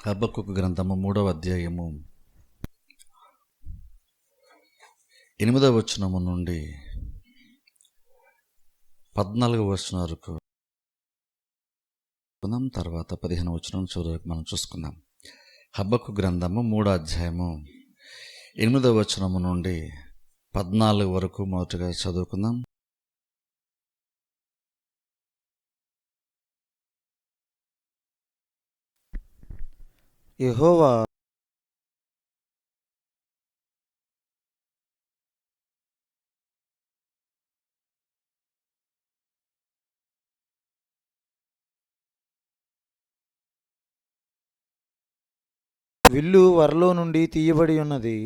హబక్కూకు గ్రంథము 3వ అధ్యాయము 8వ వచనము నుండి 14వ వచనం వరకు తర్వాత 15వ వచనం చివరికి మనం చూసుకుందాం. హబక్కూకు గ్రంథము 3వ అధ్యాయము 8వ వచనము నుండి 14 వరకు మొదటగా చదువుకుందాం. యెహోవా విల్లు వరలో నుండి తీయబడి ఉన్నది.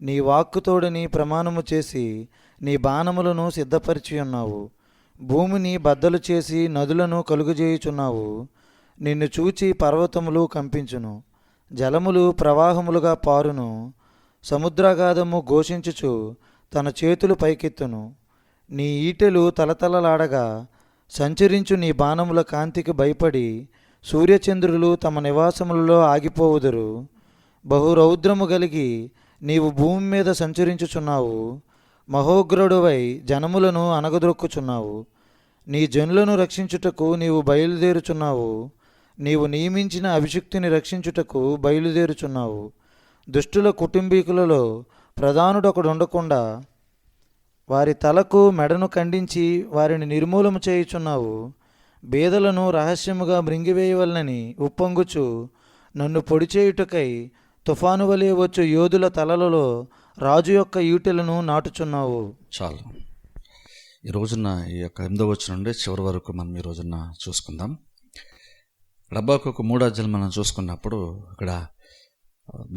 నీ వాక్కుతోడని ప్రమాణము చేసి నీ బాణములను సిద్ధపరిచి ఉన్నావు. భూమిని బద్దలు చేసి నదులను కలుగజేయుచున్నావు. నిన్ను చూచి పర్వతములు కంపించును, జలములు ప్రవాహములుగా పారును. సముద్రాగాధము ఘోషించుచు తన చేతులు పైకెత్తును. నీ ఈటెలు తలతలలాడగా సంచరించు నీ బాణముల కాంతికి భయపడి సూర్యచంద్రులు తమ నివాసములలో ఆగిపోవుదురు. బహురౌద్రము కలిగి నీవు భూమి మీద సంచరించుచున్నావు. మహోగ్రుడువై జనములను అనగదొక్కుచున్నావు. నీ జనులను రక్షించుటకు నీవు బయలుదేరుచున్నావు. నీవు నియమించిన అభిషిక్తుని రక్షించుటకు బయలుదేరుచున్నావు. దుష్టుల కుటుంబీకులలో ప్రధానుడొకడుండకుండా వారి తలకు మెడను ఖండించి వారిని నిర్మూలము చేయుచున్నావు. బేదలను రహస్యముగా మృంగివేయవలనని ఉప్పొంగుచు నన్ను పొడిచేయుటకై తుఫాను వలె వచ్చు యోధుల తలలలో రాజు యొక్క ఈటెలను నాటుచున్నావు. చాలు. ఈ రోజున ఈ యొక్క 8వ వచనం నుండి చివరి వరకు మనం ఈ రోజున చూసుకుందాం. హబక్కూకు 3వ అధ్యాయం మనం చూసుకున్నప్పుడు ఇక్కడ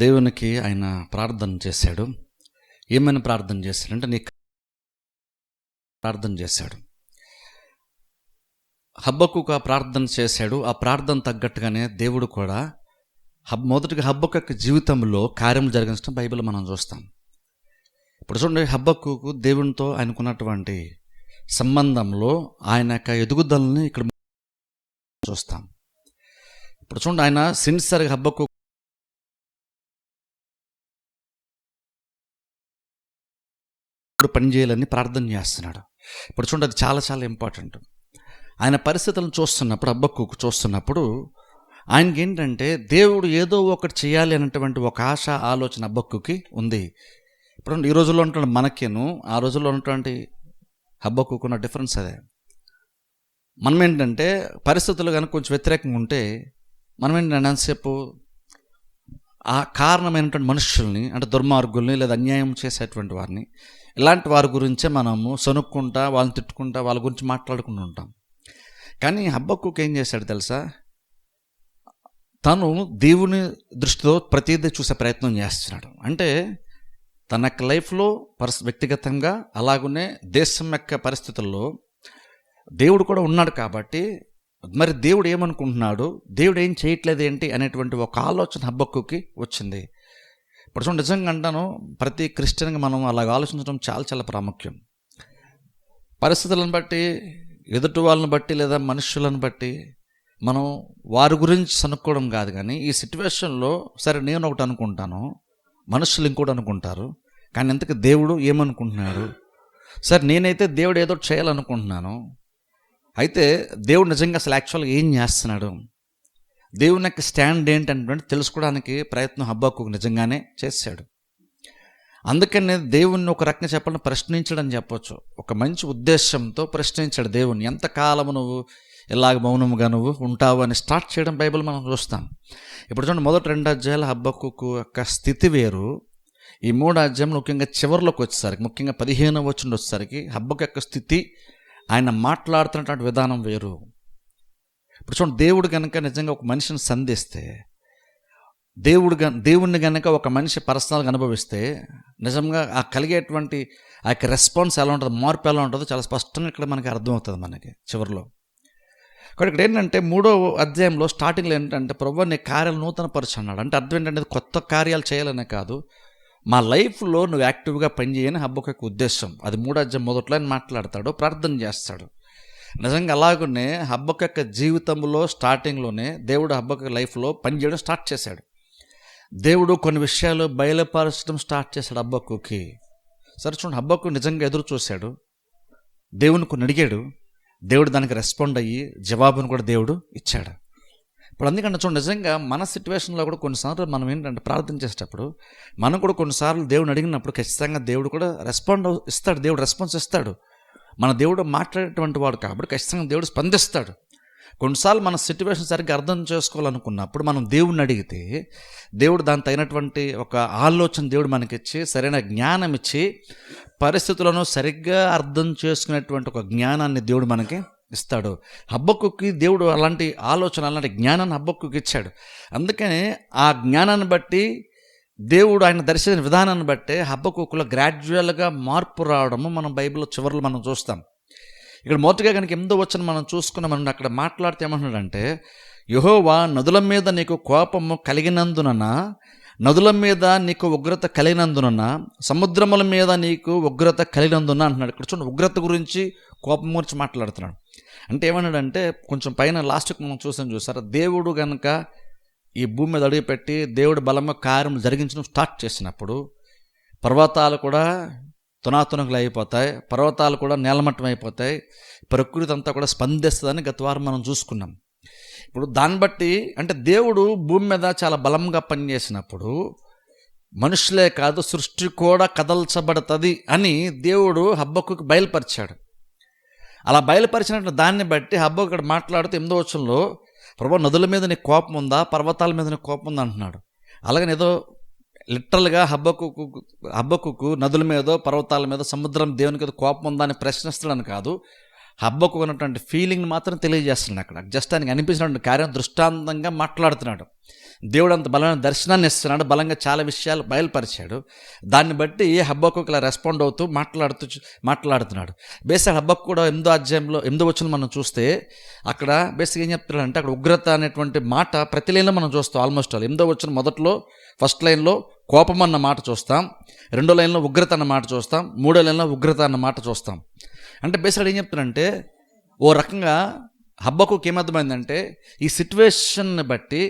దేవునికి ఆయన ప్రార్థన చేశాడు. ఏమైనా ప్రార్థన చేశాడంటే నీ ప్రార్థన చేశాడు. హబక్కూకు ఆ ప్రార్థన చేశాడు. ఆ ప్రార్థన తగ్గట్టుగానే దేవుడు కూడా మొదటిగా హబక్కూకు జీవితంలో కార్యం జరిగించడం బైబిల్ మనం చూస్తాం. ఇప్పుడు చూడండి, హబక్కూకు దేవునితో ఆయనకున్నటువంటి సంబంధంలో ఆయన యొక్క ఎదుగుదలని ఇక్కడ చూస్తాం. ఇప్పుడు చూడండి, ఆయన సిన్సియర్గా హబక్కూకు పని చేయాలని ప్రార్థన చేస్తున్నాడు. ఇప్పుడు చూడండి, అది చాలా చాలా ఇంపార్టెంట్. ఆయన పరిస్థితులను చూస్తున్నప్పుడు, హబక్కూకు చూస్తున్నప్పుడు ఆయనకి ఏంటంటే దేవుడు ఏదో ఒకటి చేయాలి అనేటువంటి ఒక ఆశ, ఆలోచన హబక్కూకి ఉంది. ఇప్పుడు ఈ రోజుల్లో ఉన్నటువంటి మనకేను ఆ రోజుల్లో ఉన్నటువంటి హబక్కూకు ఉన్న డిఫరెన్స్ అదే. మనం ఏంటంటే పరిస్థితులు కనుక కొంచెం వ్యతిరేకంగా ఉంటే మనం ఏంటంటే ఎంతసేపు ఆ కారణమైనటువంటి మనుషుల్ని, అంటే దుర్మార్గుల్ని లేదా అన్యాయం చేసేటువంటి వారిని, ఇలాంటి వారి గురించే మనము సనుక్కుంటా, వాళ్ళని తిట్టుకుంటా, వాళ్ళ గురించి మాట్లాడుకుంటూ ఉంటాం. కానీ హబక్కూకు ఏం చేశాడు తెలుసా? తను దేవుని దృష్టితో ప్రతిదీ చూసే ప్రయత్నం చేస్తున్నాడు. అంటే తన యొక్క లైఫ్లో వ్యక్తిగతంగా, అలాగనే దేశం యొక్క పరిస్థితుల్లో దేవుడు కూడా ఉన్నాడు. కాబట్టి మరి దేవుడు ఏమనుకుంటున్నాడు, దేవుడు ఏం చేయట్లేదు ఏంటి అనేటువంటి ఒక ఆలోచన హబక్కూకి వచ్చింది. ఇప్పుడు చూడండి, నిజంగా అంటాను, ప్రతి క్రిస్టియన్గా మనం అలాగ ఆలోచించడం చాలా చాలా ప్రాముఖ్యం. పరిస్థితులను బట్టి, ఎదుటి వాళ్ళని బట్టి లేదా మనుషులను బట్టి మనం వారి గురించి సనుక్కోవడం కాదు. కానీ ఈ సిచ్యువేషన్లో సరే నేను ఒకటి అనుకుంటాను, మనుషులు ఇంకోటి అనుకుంటారు. కానీ ఇంతకు దేవుడు ఏమనుకుంటున్నాడు? సరే నేనైతే దేవుడు ఏదో చేయాలనుకుంటున్నాను. అయితే దేవుడు నిజంగా అసలు యాక్చువల్గా ఏం చేస్తున్నాడు, దేవుని యొక్క స్టాండ్ ఏంటంటే తెలుసుకోవడానికి ప్రయత్నం హబక్కూకు నిజంగానే చేశాడు. అందుకనే దేవుణ్ణి ఒక రకంగా చెప్పాలని ప్రశ్నించడం చెప్పొచ్చు. ఒక మంచి ఉద్దేశంతో ప్రశ్నించాడు దేవుణ్ణి. ఎంతకాలము నువ్వు ఇలాగ మౌనముగా నువ్వు ఉంటావు అని స్టార్ట్ చేయడం బైబిల్ మనం చూస్తాం. ఇప్పుడు చూడండి, మొదటి 2 అధ్యాయాల హబక్కూకు యొక్క స్థితి వేరు. ఈ 3వ అధ్యాయం ముఖ్యంగా చివరిలోకి వచ్చేసరికి, ముఖ్యంగా 15వ వచనం వచ్చేసరికి హబక్కూకు యొక్క స్థితి, ఆయన మాట్లాడుతున్నటువంటి విధానం వేరు. ఇప్పుడు చూడండి, దేవుడు కనుక నిజంగా ఒక మనిషిని సంధిస్తే, దేవుడిని కనుక ఒక మనిషి పర్సనల్గా అనుభవిస్తే నిజంగా ఆ కలిగేటువంటి ఆ యొక్క రెస్పాన్స్ ఎలా ఉంటుందో, మార్పు ఎలా ఉంటుందో చాలా స్పష్టంగా ఇక్కడ మనకి అర్థమవుతుంది మనకి చివరిలో. కాబట్టి ఇక్కడ ఏంటంటే 3వ అధ్యాయంలో స్టార్టింగ్లో ఏంటంటే ప్రభువా నీ కార్యాలు నూతనపరచు అన్నాడు. అంటే అర్థం ఏంటంటే కొత్త కార్యాలు చేయాలనే కాదు, మా లైఫ్లో నువ్వు యాక్టివ్గా పనిచేయని హబక్కూకు ఉద్దేశం. అది 3వ అధ్యాయం మొదట్లో ఆయన మాట్లాడతాడు, ప్రార్థన చేస్తాడు. నిజంగా అలాగనే హబ్బకు యొక్క జీవితంలో స్టార్టింగ్లోనే దేవుడు హబ్బకు లైఫ్లో పనిచేయడం స్టార్ట్ చేశాడు. దేవుడు కొన్ని విషయాలు బయలుపరచడం స్టార్ట్ చేశాడు హబ్బకుకి. సరే చూడండి, హబ్బకు నిజంగా ఎదురు చూశాడు, దేవుని కొన్ని అడిగాడు, దేవుడు దానికి రెస్పాండ్ అయ్యి జవాబును కూడా దేవుడు ఇచ్చాడు. ఇప్పుడు అందుకని చూడండి, నిజంగా మన సిచ్యువేషన్లో కూడా కొన్నిసార్లు మనం ఏంటంటే ప్రార్థన చేసేటప్పుడు మనం కూడా కొన్నిసార్లు దేవుని అడిగినప్పుడు ఖచ్చితంగా దేవుడు కూడా రెస్పాండ్ ఇస్తాడు, దేవుడు రెస్పాన్స్ ఇస్తాడు. మన దేవుడు మాట్లాడేటువంటి వాడు కాబట్టి ఖచ్చితంగా దేవుడు స్పందిస్తాడు. కొన్నిసార్లు మన సిచ్యువేషన్ సరిగ్గా అర్థం చేసుకోవాలనుకున్నప్పుడు మనం దేవుడిని అడిగితే దేవుడు దానికి తగినటువంటి ఒక ఆలోచన దేవుడు మనకిచ్చి సరైన జ్ఞానం ఇచ్చి పరిస్థితులను సరిగ్గా అర్థం చేసుకునేటువంటి ఒక జ్ఞానాన్ని దేవుడు మనకి ఇస్తాడు. హబ్బకుకి దేవుడు అలాంటి ఆలోచన, అలాంటి జ్ఞానాన్ని హబ్బకుకి ఇచ్చాడు. అందుకని ఆ జ్ఞానాన్ని బట్టి దేవుడు ఆయన దర్శన విధానాన్ని బట్టే హబ్బకుకులో గ్రాడ్యువల్గా మార్పు రావడము మనం బైబిల్లో చివరిలో మనం చూస్తాం. ఇక్కడ మొదటిగా కనుక 8వ వచనం మనం చూసుకున్నామని అక్కడ మాట్లాడితే ఏమంటున్నాడంటే, యెహోవా నదుల మీద నీకు కోపము కలిగినందున, నదుల మీద నీకు ఉగ్రత కలిగినందున, సముద్రముల మీద నీకు ఉగ్రత కలిగినందున అంటున్నాడు. ఇక్కడ చూడండి, ఉగ్రత గురించి కోపం గురించి మాట్లాడుతున్నాడు. అంటే ఏమన్నాడంటే కొంచెం పైన లాస్ట్కి మనం చూసారా, దేవుడు కనుక ఈ భూమి మీద అడుగుపెట్టి దేవుడు బలంగా కార్యం జరిగించడం స్టార్ట్ చేసినప్పుడు పర్వతాలు కూడా తునాతునకులు అయిపోతాయి, పర్వతాలు కూడా నేలమట్టం అయిపోతాయి, ప్రకృతి అంతా కూడా స్పందిస్తుందని గత వారం మనం చూసుకున్నాం. ఇప్పుడు దాన్ని బట్టి అంటే దేవుడు భూమి మీద చాలా బలంగా పనిచేసినప్పుడు మనుషులే కాదు సృష్టి కూడా కదల్చబడుతుంది అని దేవుడు హబ్బకుకి బయలుపరిచాడు. అలా బయలుపరిచినట్టు దాన్ని బట్టి హబ్బకు ఇక్కడ మాట్లాడుతూ 8వ వచనంలో, ప్రభు నదుల మీద నీకు కోపం ఉందా, పర్వతాల మీద నీకు కోపం ఉందా అంటున్నాడు. అలాగని ఏదో లిటరల్గా హబ్బకుకు నదుల మీదో పర్వతాల మీద సముద్రం దేవునికి ఏదో కోపం ఉందా అని ప్రశ్నిస్తున్నాను కాదు, హబ్బకు ఉన్నటువంటి ఫీలింగ్ని మాత్రం తెలియజేస్తున్నాడు. అక్కడ జస్ట్ ఆయనకి అనిపించినటువంటి కార్యం దృష్టాంతంగా మాట్లాడుతున్నాడు. దేవుడు అంత బలమైన దర్శనాన్ని ఇస్తున్నాడు, బలంగా చాలా విషయాలు బయలుపరిచాడు. దాన్ని బట్టి హబ్బకు ఇలా రెస్పాండ్ అవుతూ మాట్లాడుతున్నాడు. బేసిక్ హబ్బకు కూడా 8వ అధ్యాయంలో 8వ వచనం మనం చూస్తే అక్కడ బేసిక్ ఏం చెప్తున్నాడంటే, అక్కడ ఉగ్రత అనేటువంటి మాట ప్రతి లైన్లో మనం చూస్తాం. ఆల్మోస్ట్ 8వ వచనం మొదట్లో ఫస్ట్ లైన్లో కోపం అన్న మాట చూస్తాం, 2వ లైన్లో ఉగ్రత అన్న మాట చూస్తాం, 3వ లైన్లో ఉగ్రత అన్న మాట చూస్తాం. అంటే బేసిక్ ఏం చెప్తున్నాడంటే, ఓ రకంగా హబ్బకుకి ఏమర్థమైందంటే ఈ సిచ్యువేషన్ని బట్టి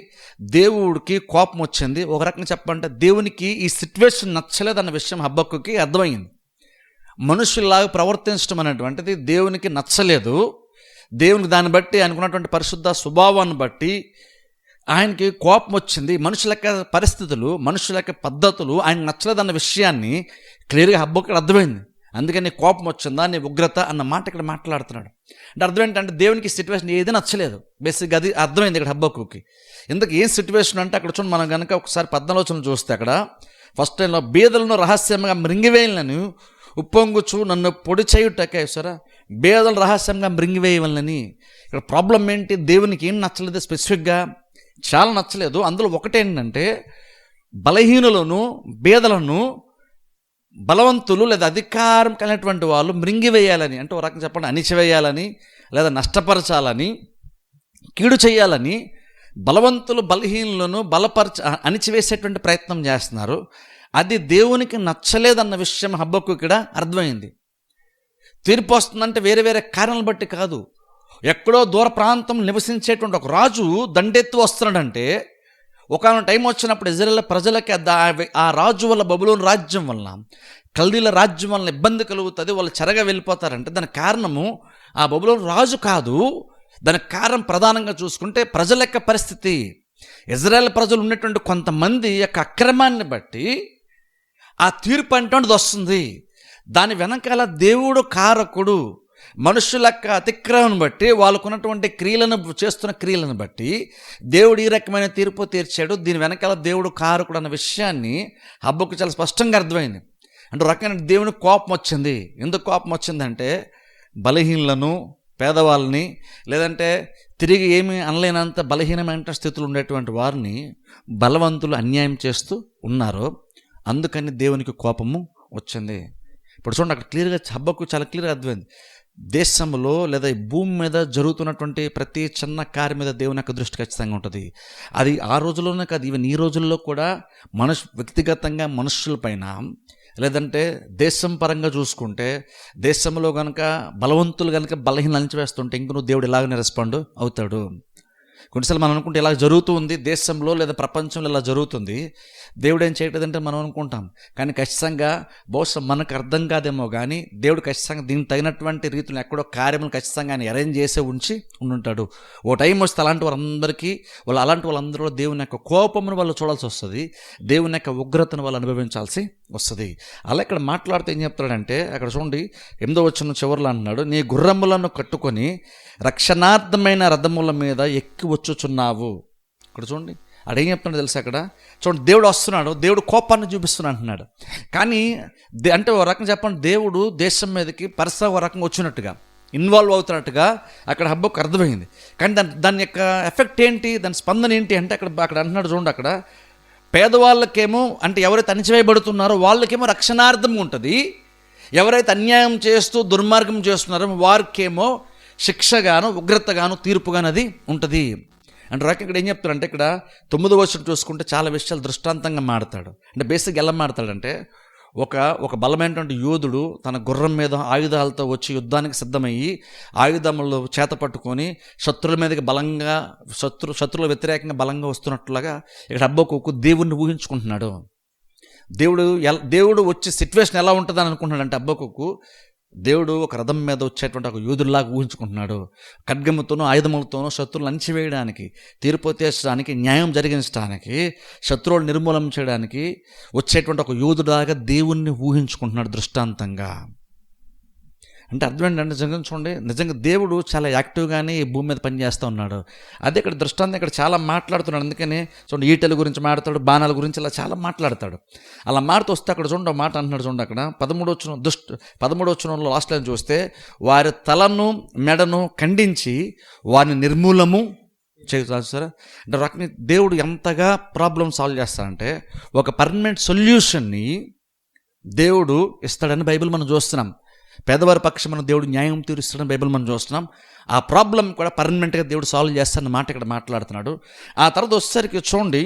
దేవుడికి కోపం వచ్చింది. ఒక రకంగా చెప్పాలంటే దేవునికి ఈ సిచ్యువేషన్ నచ్చలేదన్న విషయం హబ్బకుకి అర్థమైంది. మనుషుల్లాగా ప్రవర్తించడం అనేటువంటిది దేవునికి నచ్చలేదు. దేవునికి దాన్ని బట్టి అనుకున్నటువంటి పరిశుద్ధ స్వభావాన్ని బట్టి ఆయనకి కోపం వచ్చింది. మనుషుల యొక్క పరిస్థితులు, మనుషుల యొక్క పద్ధతులు ఆయన నచ్చలేదన్న విషయాన్ని క్లియర్గా హబ్బకుకి అర్థమైంది. అందుకని కోపం వచ్చిందా, నీ ఉగ్రత అన్న మాట ఇక్కడ మాట్లాడుతున్నాడు. అంటే అర్థం ఏంటంటే దేవునికి సిచ్యువేషన్ ఏది నచ్చలేదు. బేసిక్గా అది అర్థమైంది ఇక్కడ హబ్బకుకి. ఎందుకు ఏం సిచ్యువేషన్ అంటే అక్కడ చూడండి, మనం కనుక ఒకసారి 14 చూస్తే అక్కడ ఫస్ట్ టైంలో బీదలను రహస్యంగా మృంగివేయాలని ఉప్పొంగుచు నన్ను పొడి చేయుటకే సరే బీదలు రహస్యంగా మృంగివేయవలని. ఇక్కడ ప్రాబ్లం ఏంటి, దేవునికి ఏం నచ్చలేదు, స్పెసిఫిక్గా చాలా నచ్చలేదు. అందులో ఒకటేంటంటే బలహీనులను, బీదలను, బలవంతులు లేదా అధికారం కలిగినటువంటి వాళ్ళు మృంగివేయాలని, అంటే ఒక రకంగా చెప్పండి అణిచివేయాలని లేదా నష్టపరచాలని, కీడు చేయాలని బలవంతులు బలహీనులను అణిచివేసేటువంటి ప్రయత్నం చేస్తున్నారు. అది దేవునికి నచ్చలేదన్న విషయం హబ్బకు ఇక్కడ అర్థమైంది. తీర్పు వస్తుందంటే వేరే వేరే కారణాలను బట్టి కాదు. ఎక్కడో దూర ప్రాంతం నివసించేటువంటి ఒక రాజు దండెత్తి వస్తున్నాడంటే ఒకనొక టైం వచ్చినప్పుడు ఇజ్రాయేల్ ప్రజలకి ఆ రాజు వల్ల, బబులోను రాజ్యం వల్ల, కల్దీల రాజ్యం వల్ల ఇబ్బంది కలుగుతుంది, వాళ్ళు చెరగా వెళ్ళిపోతారంటే దానికి కారణము ఆ బబులోను రాజు కాదు. దానికి కారణం ప్రధానంగా చూసుకుంటే ప్రజల యొక్క పరిస్థితి. ఇజ్రాయేల్ ప్రజలు ఉన్నటువంటి కొంతమంది యొక్క అక్రమాన్ని బట్టి ఆ తీర్పు అంటువంటిది వస్తుంది. దాని వెనకాల దేవుడు కారకుడు. మనుషుల యొక్క అతిక్రమను బట్టి, వాళ్ళకున్నటువంటి చేస్తున్న క్రియలను బట్టి దేవుడు ఈ రకమైన తీర్పు తీర్చాడు. దీని వెనకాల దేవుడు కారకుడు అన్న విషయాన్ని హబ్బకు చాలా స్పష్టంగా అర్థమైంది. అంటే రకమైన దేవునికి కోపం వచ్చింది. ఎందుకు కోపం వచ్చిందంటే బలహీనులను, పేదవాళ్ళని, లేదంటే తిరిగి ఏమీ అనలేనంత బలహీనమైన స్థితిలో ఉండేటువంటి వారిని బలవంతులు అన్యాయం చేస్తూ ఉన్నారు. అందుకని దేవునికి కోపము వచ్చింది. ఇప్పుడు చూడండి, అక్కడ క్లియర్గా హబ్బకు చాలా క్లియర్గా అర్థమైంది. దేశంలో లేదా ఈ భూమి మీద జరుగుతున్నటువంటి ప్రతి చిన్న కార్యం మీద దేవుని యొక్క దృష్టి ఖచ్చితంగా ఉంటుంది. అది ఆ రోజుల్లోనే కాదు, ఈవెన్ ఈ రోజుల్లో కూడా వ్యక్తిగతంగా మనుషుల పైన లేదంటే దేశం పరంగా చూసుకుంటే దేశంలో కనుక బలవంతులు కనుక బలహీన అణిచివేస్తుంటే ఇంక నువ్వు దేవుడు ఇలాగనే రెస్పాండ్ అవుతాడు. కొన్నిసార్లు మనం అనుకుంటే ఇలా జరుగుతూ ఉంది దేశంలో లేదా ప్రపంచంలో ఇలా జరుగుతుంది, దేవుడు ఏం చేయట్లేదంటే మనం అనుకుంటాం. కానీ ఖచ్చితంగా బహుశా మనకు అర్థం కాదేమో కానీ దేవుడు ఖచ్చితంగా దీనికి తగినటువంటి రీతిలో ఎక్కడో కార్యములు ఖచ్చితంగా ఆయన అరేంజ్ చేసే ఉండుంటాడు. ఓ టైం వస్తే అలాంటి వాళ్ళందరూ దేవుని యొక్క కోపమును వాళ్ళు చూడాల్సి వస్తుంది, దేవుని యొక్క ఉగ్రతను వాళ్ళు అనుభవించాల్సి వస్తుంది. అలా ఇక్కడ మాట్లాడితే ఏం చెప్తాడంటే అక్కడ చూడండి 8వ వచనం చివరిలో అంటున్నాడు, నీ గుర్రములను కట్టుకొని రక్షణార్థమైన రథముల మీద ఎక్కి వచ్చుచున్నావు. ఇక్కడ చూడండి అడేం చెప్తున్నాడు తెలుసా, అక్కడ చూడండి దేవుడు వస్తున్నాడు, దేవుడు కోపాన్ని చూపిస్తున్నాడు అంటున్నాడు. కానీ అంటే ఒక రకంగా చెప్పండి, దేవుడు దేశం మీదకి పరిసర ఒక రకంగా వచ్చినట్టుగా ఇన్వాల్వ్ అవుతున్నట్టుగా అక్కడ హబ్బకు అర్థమైంది. కానీ దాని యొక్క ఎఫెక్ట్ ఏంటి, దాని స్పందన ఏంటి అంటే అక్కడ అంటున్నాడు చూడండి, అక్కడ పేదవాళ్ళకేమో అంటే ఎవరైతే అణిచివేయబడుతున్నారో వాళ్ళకేమో రక్షణార్థం ఉంటుంది, ఎవరైతే అన్యాయం చేస్తూ దుర్మార్గం చేస్తున్నారో వారికేమో శిక్షగాను ఉగ్రతగాను తీర్పుగాను అది ఉంటుంది. అంటే రాక ఇక్కడ ఏం చెప్తాడంటే ఇక్కడ 9వ వచనం చూసుకుంటే చాలా విషయాలు దృష్టాంతంగా మాడతాడు. అంటే బేసిక్గా ఎలా మాడతాడంటే ఒక బలమైనటువంటి యోధుడు తన గుర్రం మీద ఆయుధాలతో వచ్చి యుద్ధానికి సిద్ధమయ్యి ఆయుధములు చేత పట్టుకొని శత్రువుల మీదకి బలంగా శత్రువుల వ్యతిరేకంగా బలంగా వస్తున్నట్లుగా ఇక్కడ హబక్కూకు దేవుణ్ణి ఊహించుకుంటున్నాడు. దేవుడు వచ్చే సిచ్యువేషన్ ఎలా ఉంటుందని అనుకుంటున్నాడు అంటే హబక్కూకు దేవుడు ఒక రథం మీద వచ్చేటువంటి ఒక యూదుల్లాగా ఊహించుకుంటున్నాడు. ఖడ్గముతోనూ ఆయుధములతోనూ శత్రువులు అణిచివేయడానికి, తీర్పు తీర్చడానికి, న్యాయం జరిగించడానికి, శత్రువులు నిర్మూలన చేయడానికి వచ్చేటువంటి ఒక యూదులాగా దేవుణ్ణి ఊహించుకుంటున్నాడు దృష్టాంతంగా. అంటే అర్థం ఏంటంటే నిజంగా దేవుడు చాలా యాక్టివ్గానే ఈ భూమి మీద పనిచేస్తూ ఉన్నాడు. అదే ఇక్కడ దృష్టాంతం ఇక్కడ చాలా మాట్లాడుతున్నాడు. అందుకని చూడండి ఈటెల గురించి మాట్లాడతాడు, బాణాల గురించి ఇలా చాలా మాట్లాడతాడు. అలా మారుతూ వస్తే అక్కడ చూడండి మాట అంటున్నాడు చూడండి, అక్కడ 13వ వచనంలో లాస్ట్ లైన్ చూస్తే వారి తలను మెడను ఖండించి వారిని నిర్మూలము చేస్తారు సార్. అంటే రకం దేవుడు ఎంతగా ప్రాబ్లం సాల్వ్ చేస్తాడంటే ఒక పర్మనెంట్ సొల్యూషన్ని దేవుడు ఇస్తాడని బైబిల్ మనం చూస్తున్నాం. పేదవారి పక్షమున దేవుడు న్యాయం తీరుస్తాడని బైబిల్ మనం చూస్తున్నాం. ఆ ప్రాబ్లం కూడా పర్మనెంట్గా దేవుడు సాల్వ్ చేస్తాడన్న మాట ఇక్కడ మాట్లాడుతున్నాడు. ఆ తర్వాత వచ్చేసరికి చూడండి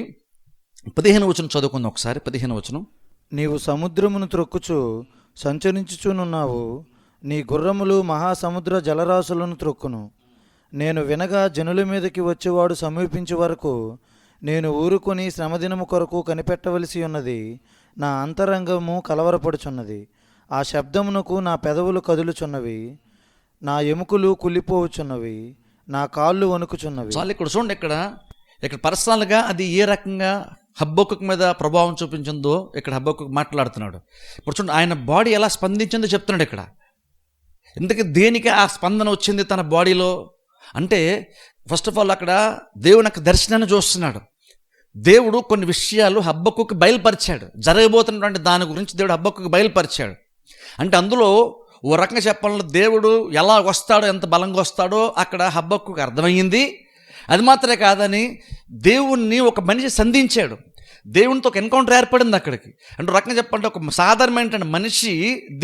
15వ వచనం చదువుకుందాం ఒకసారి. 15వ వచనం, నీవు సముద్రమును త్రొక్కుచు సంచరించుచునున్నావు, నీ గుర్రములు మహాసముద్ర జలరాశులను త్రొక్కును. నేను వినగా జనుల మీదకి వచ్చేవాడు సమీపించే వరకు నేను ఊరుకొని శ్రమదినము కొరకు కనిపెట్టవలసి ఉన్నది. నా అంతరంగము కలవరపడుచున్నది, ఆ శబ్దమునకు నా పెదవులు కదులుచున్నవి, నా ఎముకలు కుళ్ళిపోవచ్చున్నవి, నా కాళ్ళు వణుకుచున్నవి. చాలు ఇక్కడ చూడండి, ఇక్కడ పర్సనల్గా అది ఏ రకంగా హబక్కూకు మీద ప్రభావం చూపించిందో ఇక్కడ హబక్కూకు మాట్లాడుతున్నాడు. ఇప్పుడు చూడండి ఆయన బాడీ ఎలా స్పందించిందో చెప్తున్నాడు ఇక్కడ. ఇంతకీ దేనికి ఆ స్పందన వచ్చింది తన బాడీలో అంటే ఫస్ట్ ఆఫ్ ఆల్ అక్కడ దేవుని యొక్క దర్శనాన్ని చూస్తున్నాడు. దేవుడు కొన్ని విషయాలు హబక్కూకు బయలుపరిచాడు, జరగబోతున్నటువంటి దాని గురించి దేవుడు హబక్కూకు బయలుపరిచాడు. అంటే అందులో ఓ రకంగా చెప్పాలంటే దేవుడు ఎలా వస్తాడో, ఎంత బలంగా వస్తాడో అక్కడ హబక్కూకు అర్థమయ్యింది. అది మాత్రమే కాదని దేవుణ్ణి ఒక మనిషి సంధించాడు, దేవునితో ఒక ఎన్కౌంటర్ ఏర్పడింది అక్కడికి. అంటే రకంగా చెప్పాలంటే ఒక సాధారణమైన మనిషి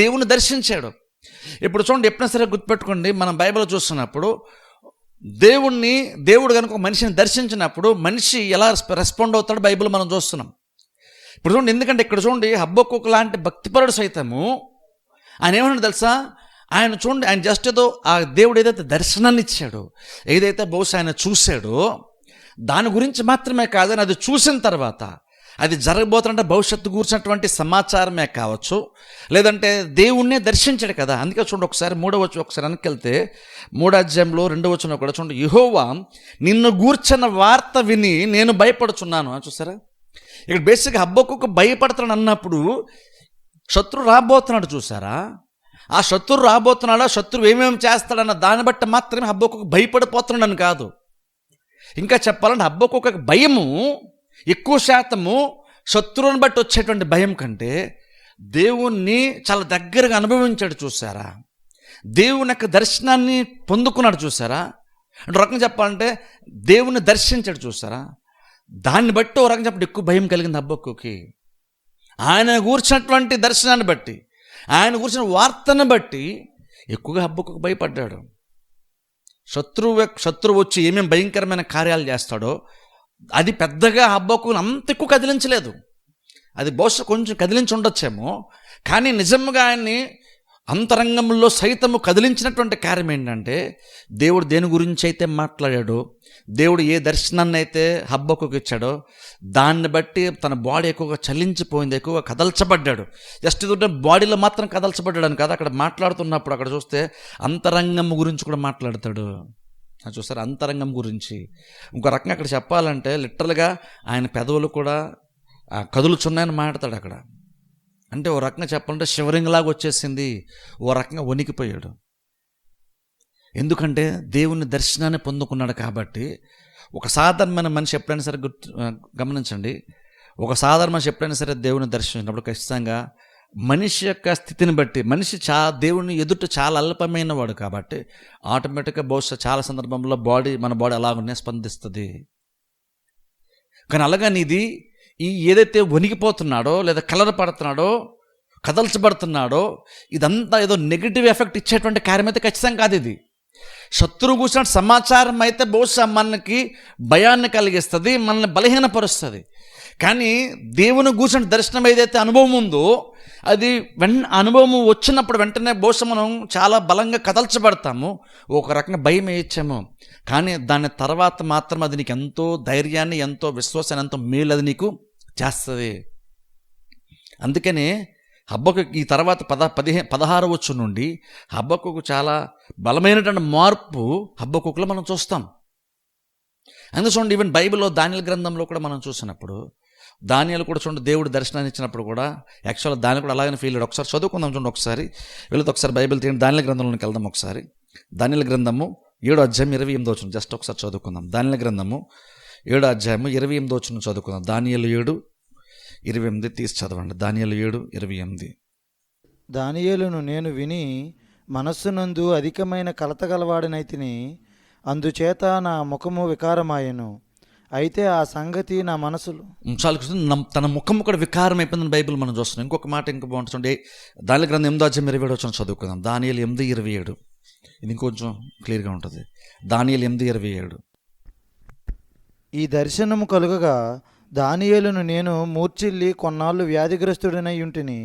దేవుని దర్శించాడు. ఇప్పుడు చూడండి, ఎప్పుడైనా సరే గుర్తుపెట్టుకోండి, మనం బైబిల్ చూస్తున్నప్పుడు దేవుడు కనుక ఒక మనిషిని దర్శించినప్పుడు మనిషి ఎలా రెస్పాండ్ అవుతాడో బైబిల్ మనం చూస్తున్నాం. ఇప్పుడు చూడండి, ఎందుకంటే ఇక్కడ చూడండి హబక్కూకు లాంటి భక్తిపరుడు సైతము ఆయన ఏమన్నాడు తెలుసా, ఆయన చూడండి ఆయన జస్ట్ ఏదో ఆ దేవుడు ఏదైతే దర్శనాన్ని ఇచ్చాడో, ఏదైతే బహుశా ఆయన చూశాడో దాని గురించి మాత్రమే కాదని అది చూసిన తర్వాత అది జరగబోతుంటే భవిష్యత్తు కూర్చున్నటువంటి సమాచారమే కావచ్చు, లేదంటే దేవుణ్ణే దర్శించాడు కదా. అందుకే చూడండి ఒకసారి 3వ వచనం ఒకసారి వెనక్కి 3వ అధ్యాయంలో 2వ వచనం కూడా చూడండి, యెహోవా నిన్ను గూర్చిన వార్త విని నేను భయపడుచున్నాను. చూసారా, ఇక్కడ బేసిక్గా హబక్కూకు భయపడుతున్నాడు అన్నప్పుడు శత్రువు రాబోతున్నాడు చూసారా. ఆ శత్రువు రాబోతున్నాడా, శత్రువు ఏమేమి చేస్తాడన్న దాన్ని బట్టి మాత్రమే హబక్కూకు భయపడిపోతున్నాడని కాదు. ఇంకా చెప్పాలంటే హబక్కూకు భయము ఎక్కువ శాతము శత్రువుని బట్టి వచ్చేటువంటి భయం కంటే దేవుణ్ణి చాలా దగ్గరగా అనుభవించాడు చూసారా, దేవుని యొక్క దర్శనాన్ని పొందుకున్నాడు చూసారా. అంటే రకంగా చెప్పాలంటే దేవుణ్ణి దర్శించాడు చూసారా, దాన్ని బట్టి ఒక రకంగా చెప్పండి ఎక్కువ భయం కలిగింది హబక్కూకి. ఆయన కూర్చున్నటువంటి దర్శనాన్ని బట్టి, ఆయన కూర్చున్న వార్తను బట్టి ఎక్కువగా హబక్కూకు భయపడ్డాడు. శత్రువు వచ్చి ఏమేమి భయంకరమైన కార్యాలు చేస్తాడో అది పెద్దగా హబక్కూకుని అంత ఎక్కువ కదిలించలేదు. అది బహుశా కొంచెం కదిలించి ఉండొచ్చేమో, కానీ నిజంగా ఆయన్ని అంతరంగంలో సైతము కదిలించినటువంటి కార్యం ఏంటంటే, దేవుడు దేని గురించి అయితే మాట్లాడాడో, దేవుడు ఏ దర్శనాన్ని అయితే హబ్బకుకు ఇచ్చాడో దాన్ని బట్టి తన బాడీ ఎక్కువగా చలించిపోయింది, ఎక్కువగా కదల్చబడ్డాడు. జస్ట్ ఇది బాడీలో మాత్రం కదల్చబడ్డాడు అని కాదు, అక్కడ మాట్లాడుతున్నప్పుడు అక్కడ చూస్తే అంతరంగం గురించి కూడా మాట్లాడతాడు. చూస్తారు, అంతరంగం గురించి. ఇంకో రకంగా అక్కడ చెప్పాలంటే లిటరల్గా ఆయన పెదవులు కూడా కదులుచున్నాయని మాట్లాడతాడు అక్కడ. అంటే ఓ రకంగా చెప్పాలంటే షివరింగ్ లాగా వచ్చేసింది, ఓ రకంగా వణికిపోయాడు. ఎందుకంటే దేవుని దర్శనాన్ని పొందుకున్నాడు కాబట్టి. ఒక సాధారణమైన మనిషి ఎప్పుడైనా సరే గమనించండి, ఒక సాధారణ మనిషి ఎప్పుడైనా సరే దేవుని దర్శించినప్పుడు ఖచ్చితంగా మనిషి యొక్క స్థితిని బట్టి, మనిషి దేవుని ఎదుట చాలా అల్పమైన వాడు కాబట్టి ఆటోమేటిక్గా బహుశా చాలా సందర్భంలో మన బాడీ అలాగనే స్పందిస్తుంది. కానీ అలాగని ఇది ఏదైతే వణికిపోతున్నాడో లేదా కలరపడుతున్నాడో కదల్చబడుతున్నాడో ఇదంతా ఏదో నెగిటివ్ ఎఫెక్ట్ ఇచ్చేటువంటి కార్యం అయితే ఖచ్చితంగా కాదు. ఇది శత్రువు కూర్చున్న సమాచారం అయితే బహుశా మనకి భయాన్ని కలిగిస్తుంది, మనల్ని బలహీనపరుస్తుంది. కానీ దేవుని కూర్చున్న దర్శనం ఏదైతే అనుభవం ఉందో అది అనుభవం వచ్చినప్పుడు వెంటనే బహుశా మనం చాలా బలంగా కదల్చబడతాము, ఒక రకంగా భయం వేయచ్చాము. కానీ దాని తర్వాత మాత్రం అది నీకు ఎంతో ధైర్యాన్ని, ఎంతో విశ్వాసాన్ని, ఎంతో మేలు అది నీకు చేస్తుంది. అందుకనే హబ్బకుకు ఈ తర్వాత 16వ వచనం నుండి హబ్బకుకు చాలా బలమైనటువంటి మార్పు హబ్బకుకులో మనం చూస్తాం. అందుకే చూడండి, ఈవెన్ బైబిల్లో దానియేలు గ్రంథంలో కూడా మనం చూసినప్పుడు దానియేలు కూడా చూడండి, దేవుడు దర్శనాన్ని ఇచ్చినప్పుడు కూడా యాక్చువల్గా దానియేలు కూడా అలాగనే ఫీల్ అయ్యాడు. ఒకసారి చదువుకుందాం చూడండి, ఒకసారి వెళితే ఒకసారి బైబిల్ తీయండి, దానియేలు గ్రంథంలోకి వెళ్దాం. ఒకసారి దానియేలు గ్రంథము 7వ అధ్యాయం 28వ వచనం జస్ట్ ఒకసారి చదువుకుందాం. దానియేలు గ్రంథము 7వ అధ్యాయము 28వ వచనం చదువుకుందాం. దానియేలు 7:28 తీసి చదవండి. దానియేలు 7:28. దానియేలును నేను విని మనస్సునందు అధికమైన కలత గలవాడినైతిని, అందుచేత నా ముఖము వికారమాయెను. అయితే ఆ సంగతి నా మనసులో చాలా తన ముఖం కూడా వికారం అయిపోయిందని బైబిల్ మనం చూస్తున్నాం. ఇంకొక మాట ఇంకా బాగుంటుంది, దానియేలు గ్రంథం 8వ అధ్యాయం 27వ వచనం చదువుకుందాం. దానియేలు 8:27. ఇది ఇంకొంచెం క్లియర్గా ఉంటుంది. దానియేలు 8:27. ఈ దర్శనము కలుగగా దానియేలును నేను మూర్ఛిల్లి కొన్నాళ్ళు వ్యాధిగ్రస్తుడనై ఉంటిని.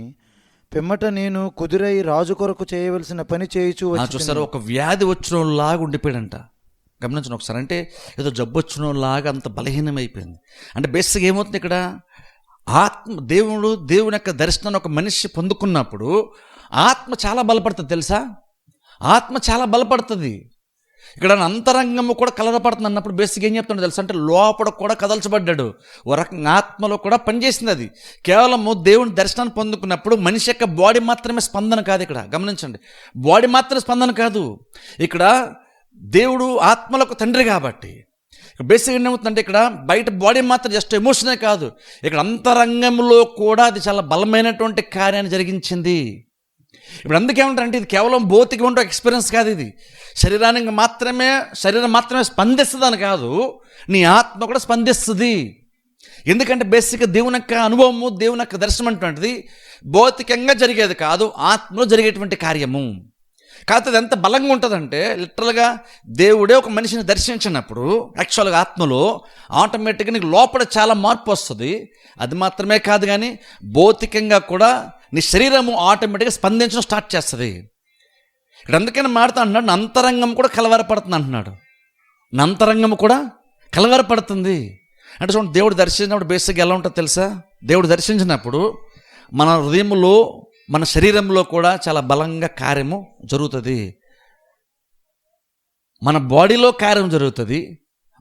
పిమ్మట నేను కుదురై రాజు కొరకు చేయవలసిన పని చేయుచు చూస్తారు, ఒక వ్యాధి వచ్చిన లాగా ఉండిపోయాడంట. గమనించండి ఒకసారి, అంటే ఏదో జబ్బు వచ్చిన లాగా అంత బలహీనమైపోయింది. అంటే బేసిక్గా ఏమవుతుంది ఇక్కడ, దేవుని యొక్క దర్శనాన్ని ఒక మనిషి పొందుకున్నప్పుడు ఆత్మ చాలా బలపడుతుంది. తెలుసా, ఆత్మ చాలా బలపడుతుంది. ఇక్కడ అంతరంగము కూడా కలరపడుతుంది అన్నప్పుడు బేసిక్ ఏం చెప్తుండో తెలుసా, అంటే లోపల కూడా కదల్చబడ్డాడు, ఓ రకంగా ఆత్మలో కూడా పనిచేసింది. అది కేవలము దేవుని దర్శనాన్ని పొందుకున్నప్పుడు మనిషి యొక్క బాడీ మాత్రమే స్పందన కాదు. ఇక్కడ గమనించండి, బాడీ మాత్రమే స్పందన కాదు, ఇక్కడ దేవుడు ఆత్మలకు తండ్రి కాబట్టి బేసిక్గా ఏమవుతుందంటే ఇక్కడ బయట బాడీ మాత్రం జస్ట్ ఎమోషనే కాదు, ఇక్కడ అంతరంగంలో కూడా అది చాలా బలమైనటువంటి కార్యాన్ని జరిగించింది. ఇప్పుడు అందుకేమంటారంటే ఇది కేవలం భౌతికమైన ఎక్స్పీరియన్స్ కాదు, ఇది శరీరం మాత్రమే స్పందిస్తుంది అని కాదు, నీ ఆత్మ కూడా స్పందిస్తుంది. ఎందుకంటే బేసిక్గా దేవుని యొక్క అనుభవము, దేవుని యొక్క దర్శనం అటువంటిది భౌతికంగా జరిగేది కాదు, ఆత్మలో జరిగేటువంటి కార్యము. కాకపోతే అది ఎంత బలంగా ఉంటుందంటే లిటరల్గా దేవుడే ఒక మనిషిని దర్శించినప్పుడు యాక్చువల్గా ఆత్మలో ఆటోమేటిక్గా నీకు లోపల చాలా మార్పు వస్తుంది. అది మాత్రమే కాదు, కానీ భౌతికంగా కూడా నీ శరీరము ఆటోమేటిక్గా స్పందించడం స్టార్ట్ చేస్తుంది. ఇక్కడ అందుకని మాడుతూ అంటున్నాడు, అంతరంగం కూడా కలవరపడుతుంది అంటున్నాడు. అంతరంగం కూడా కలవరపడుతుంది అంటే చూడండి, దేవుడు దర్శించినప్పుడు బేసిక్గా ఎలా ఉంటుందో తెలుసా, దేవుడు దర్శించినప్పుడు మన హృదయంలో, మన శరీరంలో కూడా చాలా బలంగా కార్యము జరుగుతుంది. మన బాడీలో కార్యం జరుగుతుంది,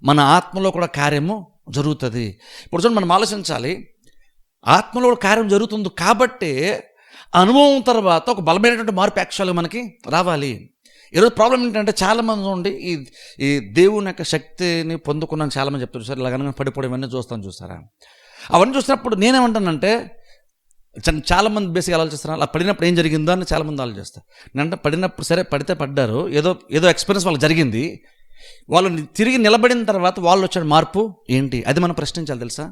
మన ఆత్మలో కూడా కార్యము జరుగుతుంది. ఇప్పుడు చూడండి, మనం ఆలోచించాలి, ఆత్మలో కార్యం జరుగుతుంది కాబట్టి అనుభవం తర్వాత ఒక బలమైనటువంటి మార్పు యాక్చువల్గా మనకి రావాలి. ఈరోజు ప్రాబ్లం ఏంటంటే చాలామంది ఉండి ఈ దేవుని యొక్క శక్తిని పొందుకున్నాను చాలామంది చెప్తారు, సార్ ఇలాగ పడిపోవడం ఇవన్నీ చూస్తారా. అవన్నీ చూసినప్పుడు నేనేమంటానంటే, చాలామంది బేసిక్గా ఆలోచిస్తారు, అలా పడినప్పుడు ఏం జరిగిందో అని చాలామంది ఆలోచిస్తారు. నేనంటే పడినప్పుడు సరే పడితే పడ్డారు, ఏదో ఎక్స్పీరియన్స్ వాళ్ళకి జరిగింది, వాళ్ళు తిరిగి నిలబడిన తర్వాత వాళ్ళు వచ్చిన మార్పు ఏంటి, అది మనం ప్రశ్నించాలి. తెలుసా,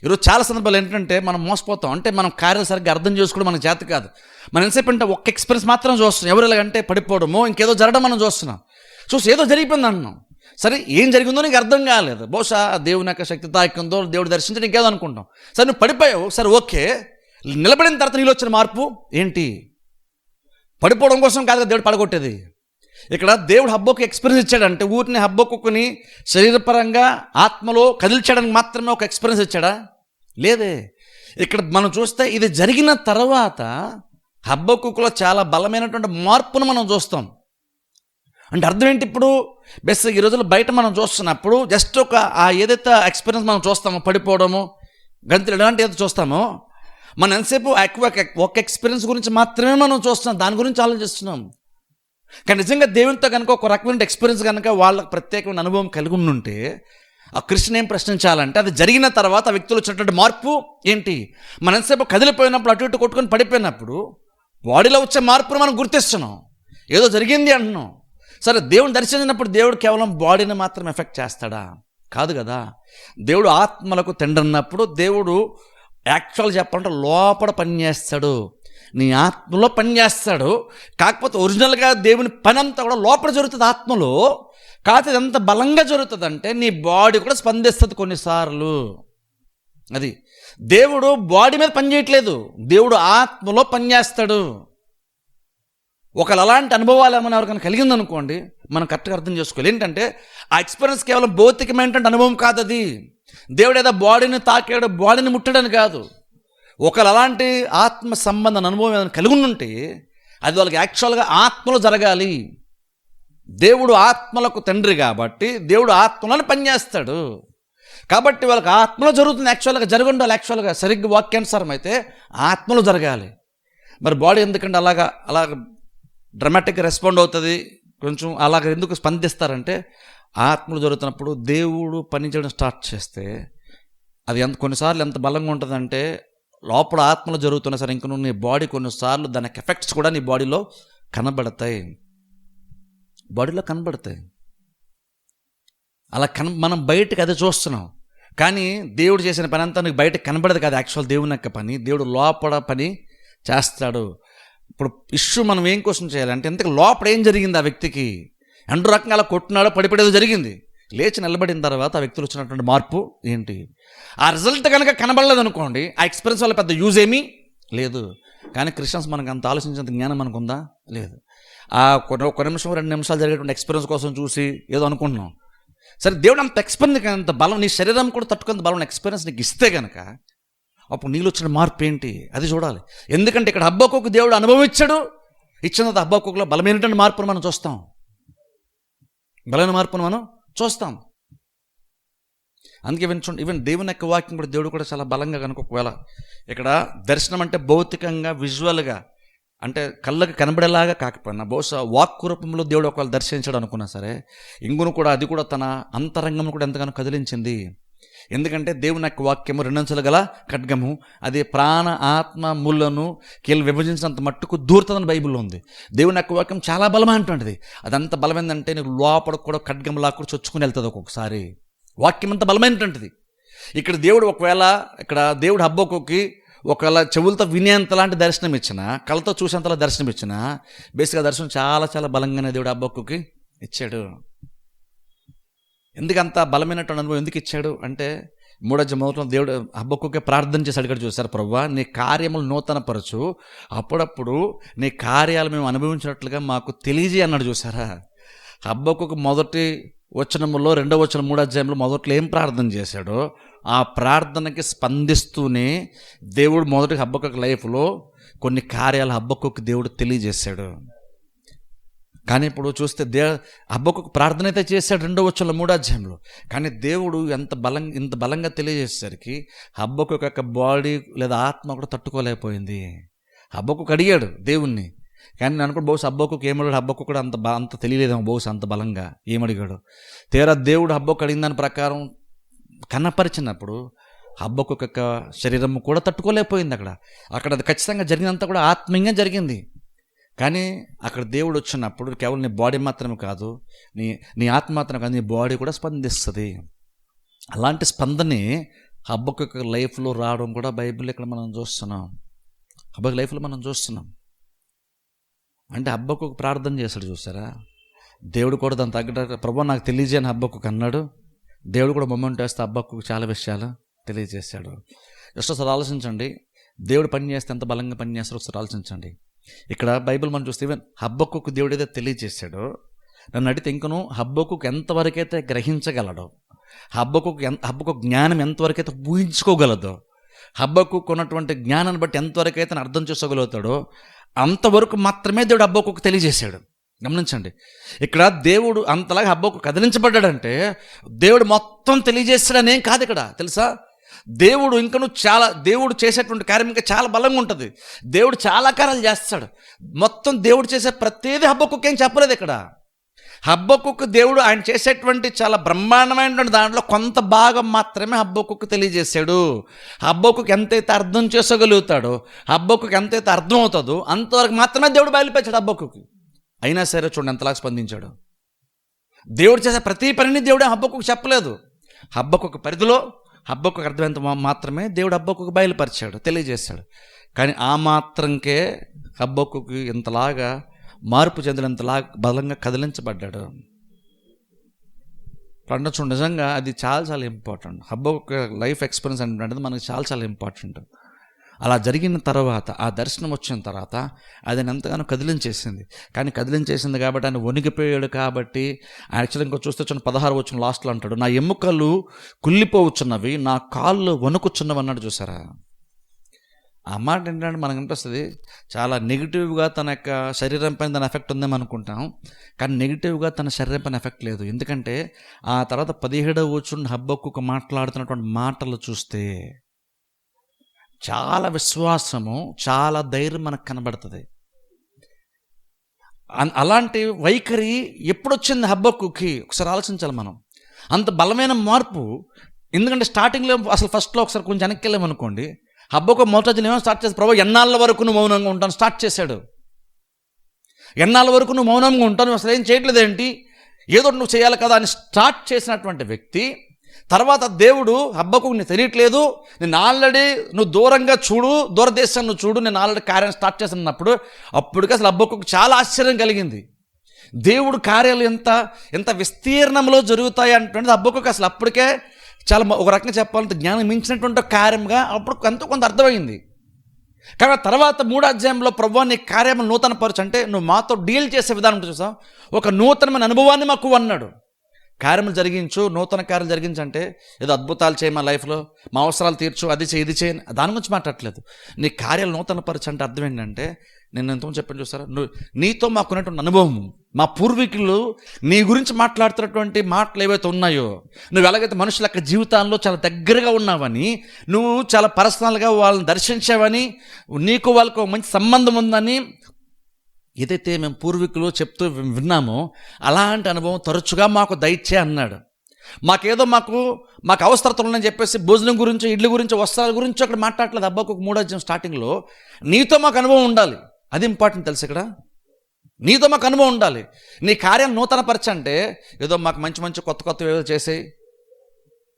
ఈరోజు చాలా సందర్భాలు ఏంటంటే మనం మోసపోతాం, అంటే మనం కార్యాలు సరిగ్గా అర్థం చేసుకోవడం మనకు చేత కాదు. మనం ఎంతసేపు అంటే ఒక్క ఎక్స్పీరియన్స్ మాత్రం చూస్తున్నాం, ఎవరు ఎలాగంటే పడిపోవడమో ఇంకేదో జరగడం మనం చూస్తున్నాం, చూసి ఏదో జరిగిపోయింది అంటున్నాం. సరే ఏం జరిగిందో నీకు అర్థం కాలేదు, బహుశా దేవుని యొక్క శక్తి తాకిందో దేవుడు దర్శించి నీకేదో అనుకుంటాం. సరే నువ్వు పడిపోయావు, సరే ఓకే, నిలబడిన తర్వాత నీలో వచ్చిన మార్పు ఏంటి? పడిపోవడం కోసం కాదు దేవుడు పడగొట్టేది. ఇక్కడ దేవుడు హబ్బోకు ఎక్స్పీరియన్స్ ఇచ్చాడంటే ఊరిని హబ్బోకుని శరీరపరంగా ఆత్మలో కదిల్చడానికి మాత్రమే ఒక ఎక్స్పీరియన్స్ ఇచ్చాడా? లేదే. ఇక్కడ మనం చూస్తే ఇది జరిగిన తర్వాత హబ్బోకులో చాలా బలమైనటువంటి మార్పును మనం చూస్తాం. అంటే అర్థం ఏంటి? ఇప్పుడు బెస్ట్ ఈ రోజుల్లో బయట మనం చూస్తున్నప్పుడు జస్ట్ ఒక ఏదైతే ఎక్స్పీరియన్స్ మనం చూస్తామో, పడిపోవడము, గంతులు ఎలాంటి ఏదో చూస్తామో, మనం ఎంతసేపు ఒక ఎక్స్పీరియన్స్ గురించి మాత్రమే మనం చూస్తున్నాం, దాని గురించి ఆలోచిస్తున్నాం. కానీ నిజంగా దేవునితో కనుక ఒక రకమైన ఎక్స్పీరియన్స్ కనుక వాళ్ళకి ప్రత్యేకమైన అనుభవం కలిగి ఉంటే ఆ క్రిస్టియన్ ఏం ప్రశ్నించాలంటే అది జరిగిన తర్వాత ఆ వ్యక్తులు వచ్చినటువంటి మార్పు ఏంటి? మనం ఎంతసేపు కదిలిపోయినప్పుడు అటు ఇటు కొట్టుకొని పడిపోయినప్పుడు బాడీలో వచ్చే మార్పును మనం గుర్తిస్తున్నాం, ఏదో జరిగింది అంటున్నాం. సరే, దేవుని దర్శించినప్పుడు దేవుడు కేవలం బాడీని మాత్రం ఎఫెక్ట్ చేస్తాడా? కాదు కదా. దేవుడు ఆత్మలకు తండ్రి దేవుడు యాక్చువల్గా చెప్పాలంటే లోపల పనిచేస్తాడు, నీ ఆత్మలో పనిచేస్తాడు. కాకపోతే ఒరిజినల్గా దేవుని పని అంతా కూడా లోపల జరుగుతుంది ఆత్మలో. కాకపోతే ఇది ఎంత బలంగా జరుగుతుంది అంటే నీ బాడీ కూడా స్పందిస్తుంది కొన్నిసార్లు. అది దేవుడు బాడీ మీద పనిచేయట్లేదు, దేవుడు ఆత్మలో పనిచేస్తాడు. ఒకళ్ళు అలాంటి అనుభవాలు ఏమైనా ఎవరికైనా కలిగిందనుకోండి, మనం కరెక్ట్గా అర్థం చేసుకోవాలి. ఏంటంటే ఆ ఎక్స్పీరియన్స్ కేవలం భౌతికమైనటువంటి అనుభవం కాదు. అది దేవుడు ఏదో బాడీని తాకాడు, బాడీని ముట్టడని కాదు. ఒకళ్ళు అలాంటి ఆత్మ సంబంధ అనుభవం ఏదైనా కలిగి ఉంటే అది వాళ్ళకి యాక్చువల్గా ఆత్మలో జరగాలి. దేవుడు ఆత్మలకు తండ్రి కాబట్టి దేవుడు ఆత్మలను పనిచేస్తాడు. కాబట్టి వాళ్ళకి ఆత్మలో జరుగుతుంది, యాక్చువల్గా జరిగి ఉండాలి. యాక్చువల్గా సరిగ్గా వాక్యానుసారం అయితే ఆత్మలో జరగాలి. మరి బాడీ ఎందుకంటే అలాగ డ్రమాటిక్గా రెస్పాండ్ అవుతుంది, కొంచెం అలాగ ఎందుకు స్పందిస్తారంటే ఆత్మలు జరుగుతున్నప్పుడు దేవుడు పని చేయడం స్టార్ట్ చేస్తే అది కొన్నిసార్లు ఎంత బలంగా ఉంటుందంటే లోపల ఆత్మలు జరుగుతున్నా సరే ఇంక నీ బాడీ కొన్నిసార్లు దానికి ఎఫెక్ట్స్ కూడా నీ బాడీలో కనబడతాయి. అలా మనం బయటకు అది చూస్తున్నాం, కానీ దేవుడు చేసిన పని అంతా నీకు బయటకు కనబడదు కాదు. యాక్చువల్ దేవుని యొక్క పని దేవుడు లోపల పని చేస్తాడు. ఇప్పుడు ఇష్యూ మనం ఏం క్వశ్చన్ చేయాలంటే ఇంతకు లోపల ఏం జరిగింది? ఆ వ్యక్తికి రెండు రకంగా అలా కొట్టినాడో పడిపడేదో జరిగింది, లేచి నిలబడిన తర్వాత ఆ వ్యక్తులు వచ్చినటువంటి మార్పు ఏంటి? ఆ రిజల్ట్ కనుక కనబడలేదు అనుకోండి, ఆ ఎక్స్పీరియన్స్ వల్ల పెద్ద యూజ్ ఏమీ లేదు. కానీ క్రిస్టియన్స్ మనకు అంత ఆలోచించేంత జ్ఞానం మనకు ఉందా? లేదు. ఒక నిమిషం 2 నిమిషాలు జరిగేటువంటి ఎక్స్పీరియన్స్ కోసం చూసి ఏదో అనుకుంటున్నాం. సరే, దేవుడు అంత ఎక్స్పీరియన్స్, అంత బలం నీ శరీరం కూడా తట్టుకునే బలం ఎక్స్పీరియన్స్ నీకు ఇస్తే కనుక అప్పుడు నీళ్ళు వచ్చిన మార్పు ఏంటి అది చూడాలి. ఎందుకంటే ఇక్కడ హబ్బోకుకు దేవుడు అనుభవం ఇచ్చాడు, ఇచ్చిన తర్వాత హబ్బోకులో బలమైనటువంటి మార్పును మనం చూస్తాం, చూస్తాం. అందుకే ఈవెన్ దేవుని యొక్క వాక్యం కూడా దేవుడు కూడా చాలా బలంగా కనుక ఒకవేళ ఇక్కడ దర్శనం అంటే భౌతికంగా విజువల్గా అంటే కళ్ళకి కనబడేలాగా కాకపోయినా బహుశా వాక్కు రూపంలో దేవుడు ఒకవేళ దర్శించాడు అనుకున్నా సరే ఇంగును కూడా అది కూడా తన అంతరంగం కూడా ఎంతగానో కదిలించింది. ఎందుకంటే దేవుని యొక్క వాక్యము 2 అంచులు గల ఖడ్గము, అది ప్రాణ ఆత్మ ముళ్ళను కీళ్ళు విభజించినంత మట్టుకు దూరుతుందని బైబిల్లో ఉంది. దేవుని యొక్క వాక్యం చాలా బలమైనటువంటిది. అదంత బలమైందంటే నీకు లోపల కూడా ఖడ్గంలా కూడా చొచ్చుకుని వెళ్తుంది ఒక్కొక్కసారి. వాక్యం అంత బలమైనటువంటిది. ఇక్కడ దేవుడు హబ్బోకుకి ఒకవేళ చెవులతో వినేంత లాంటి దర్శనం ఇచ్చిన, కళ్ళతో చూసేంతలా దర్శనం ఇచ్చిన, బేసిక్గా దర్శనం చాలా చాలా బలంగానే దేవుడు హబ్బోకుకి ఇచ్చాడు. ఎందుకంత బలమైనటువంటి అనుభవం ఎందుకు ఇచ్చాడు అంటే 3వ అధ్యాయంలో దేవుడు హబ్బోకుకే ప్రార్థన చేశాడు. ఇక్కడ చూశారు, ప్రభువా నీ కార్యములు నూతనపరచు, అప్పుడప్పుడు నీ కార్యాలు మేము అనుభవించినట్లుగా మాకు తెలియజేయి అన్నాడు. చూసారా, హబ్బోకుకు మొదటి వచనములో 2వ వచనం 3వ అధ్యాయంలో మొదట్లో ఏం ప్రార్థన చేశాడో ఆ ప్రార్థనకి స్పందిస్తూనే దేవుడు మొదటి హబ్బోకు లైఫ్లో కొన్ని కార్యాలు హబ్బోకుకు దేవుడు తెలియజేశాడు. కానీ ఇప్పుడు చూస్తే హబ్బోకు ప్రార్థన అయితే చేశాడు 2వ వచనంలో 3వ అధ్యాయంలో, కానీ దేవుడు ఇంత బలంగా తెలియజేసేసరికి హబ్బోకు యొక్క బాడీ లేదా ఆత్మ కూడా తట్టుకోలేకపోయింది. హబ్బోకు అడిగాడు దేవుణ్ణి, కానీ నేను అనుకో బహుశా హబ్బోకుకు ఏమడిగాడు, హబ్బోకు కూడా అంత తెలియలేదేమో బహుశా అంత బలంగా ఏమడిగాడు. తీరా దేవుడు హబ్బోకు అడిగిన దాని ప్రకారం కనపరిచినప్పుడు హబ్బోకు యొక్క శరీరం కూడా తట్టుకోలేకపోయింది. అక్కడ అది ఖచ్చితంగా జరిగినంత కూడా ఆత్మీయంగా జరిగింది. కానీ అక్కడ దేవుడు వచ్చినప్పుడు కేవలం నీ బాడీ మాత్రమే కాదు, నీ ఆత్మ మాత్రమే కాదు, నీ బాడీ కూడా స్పందిస్తుంది. అలాంటి స్పందనే హబ్బోకు యొక్క లైఫ్లో రావడం కూడా బైబిల్ ఇక్కడ మనం చూస్తున్నాం. హబ్బోకు లైఫ్లో మనం చూస్తున్నాం. అంటే హబ్బోకు ప్రార్థన చేశాడు చూసారా, దేవుడు కూడా దాని తగ్గట్టు ప్రభు నాకు తెలియజేయని హబ్బక్కుకు అన్నాడు. దేవుడు కూడా మొమెంట్ వేస్తే హబ్బక్కుకు చాలా విషయాలు తెలియజేశాడు. జస్ట్ ఒకసారి ఆలోచించండి, దేవుడు పని చేస్తే ఎంత బలంగా పని చేస్తారో ఒకసారి ఆలోచించండి. ఇక్కడ బైబిల్ మనం చూస్తే ఈవెన్ హబ్బక్కుకు దేవుడు ఏదైతే తెలియజేశాడో, నన్ను అడిగితే ఇంకను హబ్బక్కుకు ఎంతవరకైతే గ్రహించగలడో, హబ్బక్కుకు జ్ఞానం ఎంతవరకైతే ఊహించుకోగలదో, హబ్బక్కుకు ఉన్నటువంటి జ్ఞానాన్ని బట్టి ఎంతవరకైతే అర్థం చేసుకోగలుగుతాడో అంతవరకు మాత్రమే దేవుడు హబ్బక్కుకు తెలియజేశాడు. గమనించండి, ఇక్కడ దేవుడు అంతలాగా హబ్బక్కుకు కదిలించబడ్డాడంటే దేవుడు మొత్తం తెలియజేస్తాడనేం కాదు. ఇక్కడ తెలుసా, దేవుడు ఇంకను దేవుడు చేసేటువంటి కార్యం ఇంకా చాలా బలంగా ఉంటుంది. దేవుడు చాలా కార్యాలు చేస్తాడు. మొత్తం దేవుడు చేసే ప్రతిదీ హబ్బక్కుకు ఏం చెప్పలేదు. ఇక్కడ హబ్బక్కుకు దేవుడు ఆయన చేసేటువంటి చాలా బ్రహ్మాండమైనటువంటి దాంట్లో కొంత భాగం మాత్రమే హబ్బక్కుకు తెలియజేశాడు. హబ్బక్కుకు ఎంతైతే అర్థం చేసుకోగలుగుతాడో, హబ్బక్కుకు ఎంతైతే అర్థం అవుతుందో అంతవరకు మాత్రమే దేవుడు బయలుపెట్టాడు హబ్బక్కుకి. అయినా సరే చూడండి ఎంతలాగా స్పందించాడు. దేవుడు చేసే ప్రతి పనిని దేవుడు హబ్బక్కుకు చెప్పలేదు. హబ్బక్కుకు పరిధిలో హబ్బక్కుకు అర్థమైనంత మాత్రమే దేవుడు హబ్బక్కుకు బయలుపరిచాడు, తెలియజేశాడు. కానీ ఆ మాత్రంకే హబ్బక్కుకి ఇంతలాగా మార్పు చెందినంతలాగా బలంగా కదిలించబడ్డాడు. చూడండి, నిజంగా అది చాలా చాలా ఇంపార్టెంట్. హబ్బక్కుకు లైఫ్ ఎక్స్పీరియన్స్ అంటే మనకి చాలా చాలా ఇంపార్టెంట్. అలా జరిగిన తర్వాత, ఆ దర్శనం వచ్చిన తర్వాత అది ఎంతగానో కదిలించేసింది. కానీ కదిలించేసింది కాబట్టి ఆయన వణిగిపోయాడు. కాబట్టి యాక్చువల్గా ఇంకో చూస్తే 16 వచ్చిన లాస్ట్లో అంటాడు, నా ఎముకలు కుళ్ళిపోవచ్చున్నవి, నా కాళ్ళు వణుకుచున్నవి అన్నాడు. చూసారా, ఆ మాట ఏంటంటే మనకు అనిపిస్తుంది చాలా నెగిటివ్గా తన యొక్క శరీరం పైన దాని ఎఫెక్ట్ ఉందేమో అనుకుంటాం. కానీ నెగిటివ్గా తన శరీరం పైన ఎఫెక్ట్ లేదు. ఎందుకంటే ఆ తర్వాత 17వ వచనం హబ్బక్కుకు మాట్లాడుతున్నటువంటి మాటలు చూస్తే చాలా విశ్వాసము, చాలా ధైర్యం మనకు కనబడుతుంది. అలాంటి వైఖరి ఎప్పుడొచ్చింది హబ్బక్కుకి ఒకసారి ఆలోచించాలి మనం. అంత బలమైన మార్పు. ఎందుకంటే స్టార్టింగ్లో అసలు ఫస్ట్లో ఒకసారి కొంచెం వెనక్కి వెళ్ళామనుకోండి, హబ్బక్కుకు మొదటి ఏమో స్టార్ట్ చేసి, ప్రభు ఎన్నాళ్ళ వరకు నువ్వు మౌనంగా ఉంటాను స్టార్ట్ చేశాడు. ఎన్నాళ్ళ వరకు నువ్వు మౌనంగా ఉంటాను, అసలు ఏం చేయట్లేదు ఏంటి, ఏదో నువ్వు చేయాలి కదా అని స్టార్ట్ చేసినటువంటి వ్యక్తి తర్వాత దేవుడు హబ్బక్కుకు నీకు తెలియట్లేదు, నేను ఆల్రెడీ నువ్వు దూరంగా చూడు, దూరదేశాన్ని నువ్వు చూడు, నేను ఆల్రెడీ కార్యం స్టార్ట్ చేసినప్పుడు అప్పటికి అసలు హబ్బక్కుకు చాలా ఆశ్చర్యం కలిగింది. దేవుడు కార్యాలు ఎంత విస్తీర్ణంలో జరుగుతాయి అంటే హబ్బక్కుకు అసలు అప్పటికే చాలా ఒక రకంగా చెప్పాలంటే జ్ఞానం మించినటువంటి కార్యంగా అప్పుడు కొంత అర్థమైంది. కానీ తర్వాత 3వ అధ్యాయంలో ప్రభువా నీ కార్యములు నూతన పరచు అంటే నువ్వు మాతో డీల్ చేసే విధానం చూసాం, ఒక నూతనమైన అనుభవాన్ని మాకు అన్నాడు. కార్యములు జరిగించు, నూతన కార్యాలు జరిగించంటే ఏదో అద్భుతాలు చేయి, మా లైఫ్లో మా అవసరాలు తీర్చు, అది చేయి ఇది చేయి, దాని గురించి మాట్లాడట్లేదు. నీ కార్యాలు నూతన పరచు అంటే అర్థం ఏంటంటే, నేను ఎంతమంది చెప్పాను చూసారా, నీతో మాకున్నటువంటి అనుభవం, మా పూర్వీకులు నీ గురించి మాట్లాడుతున్నటువంటి మాటలు ఏవైతే ఉన్నాయో, నువ్వు ఎలాగైతే మనుషుల యొక్క జీవితాల్లో చాలా దగ్గరగా ఉన్నావని, నువ్వు చాలా పర్సనల్గా వాళ్ళని దర్శించావని, నీకు వాళ్ళకు మంచి సంబంధం ఉందని ఏదైతే మేము పూర్వీకులు చెప్తూ విన్నామో అలాంటి అనుభవం తరచుగా మాకు దయచే అన్నాడు. మాకు అవసరతలు ఉన్నాయని చెప్పేసి భోజనం గురించి, ఇడ్లీ గురించి, వస్త్రాల గురించి అక్కడ మాట్లాడలేదు. హబ్బక్కుకు 3వ అధ్యాయం స్టార్టింగ్లో నీతో మాకు అనుభవం ఉండాలి, అది ఇంపార్టెంట్ తెలుసు. ఇక్కడ నీతో మాకు అనుభవం ఉండాలి. నీ కార్యం నూతన పరచంటే ఏదో మాకు మంచి కొత్త ఏదో చేసి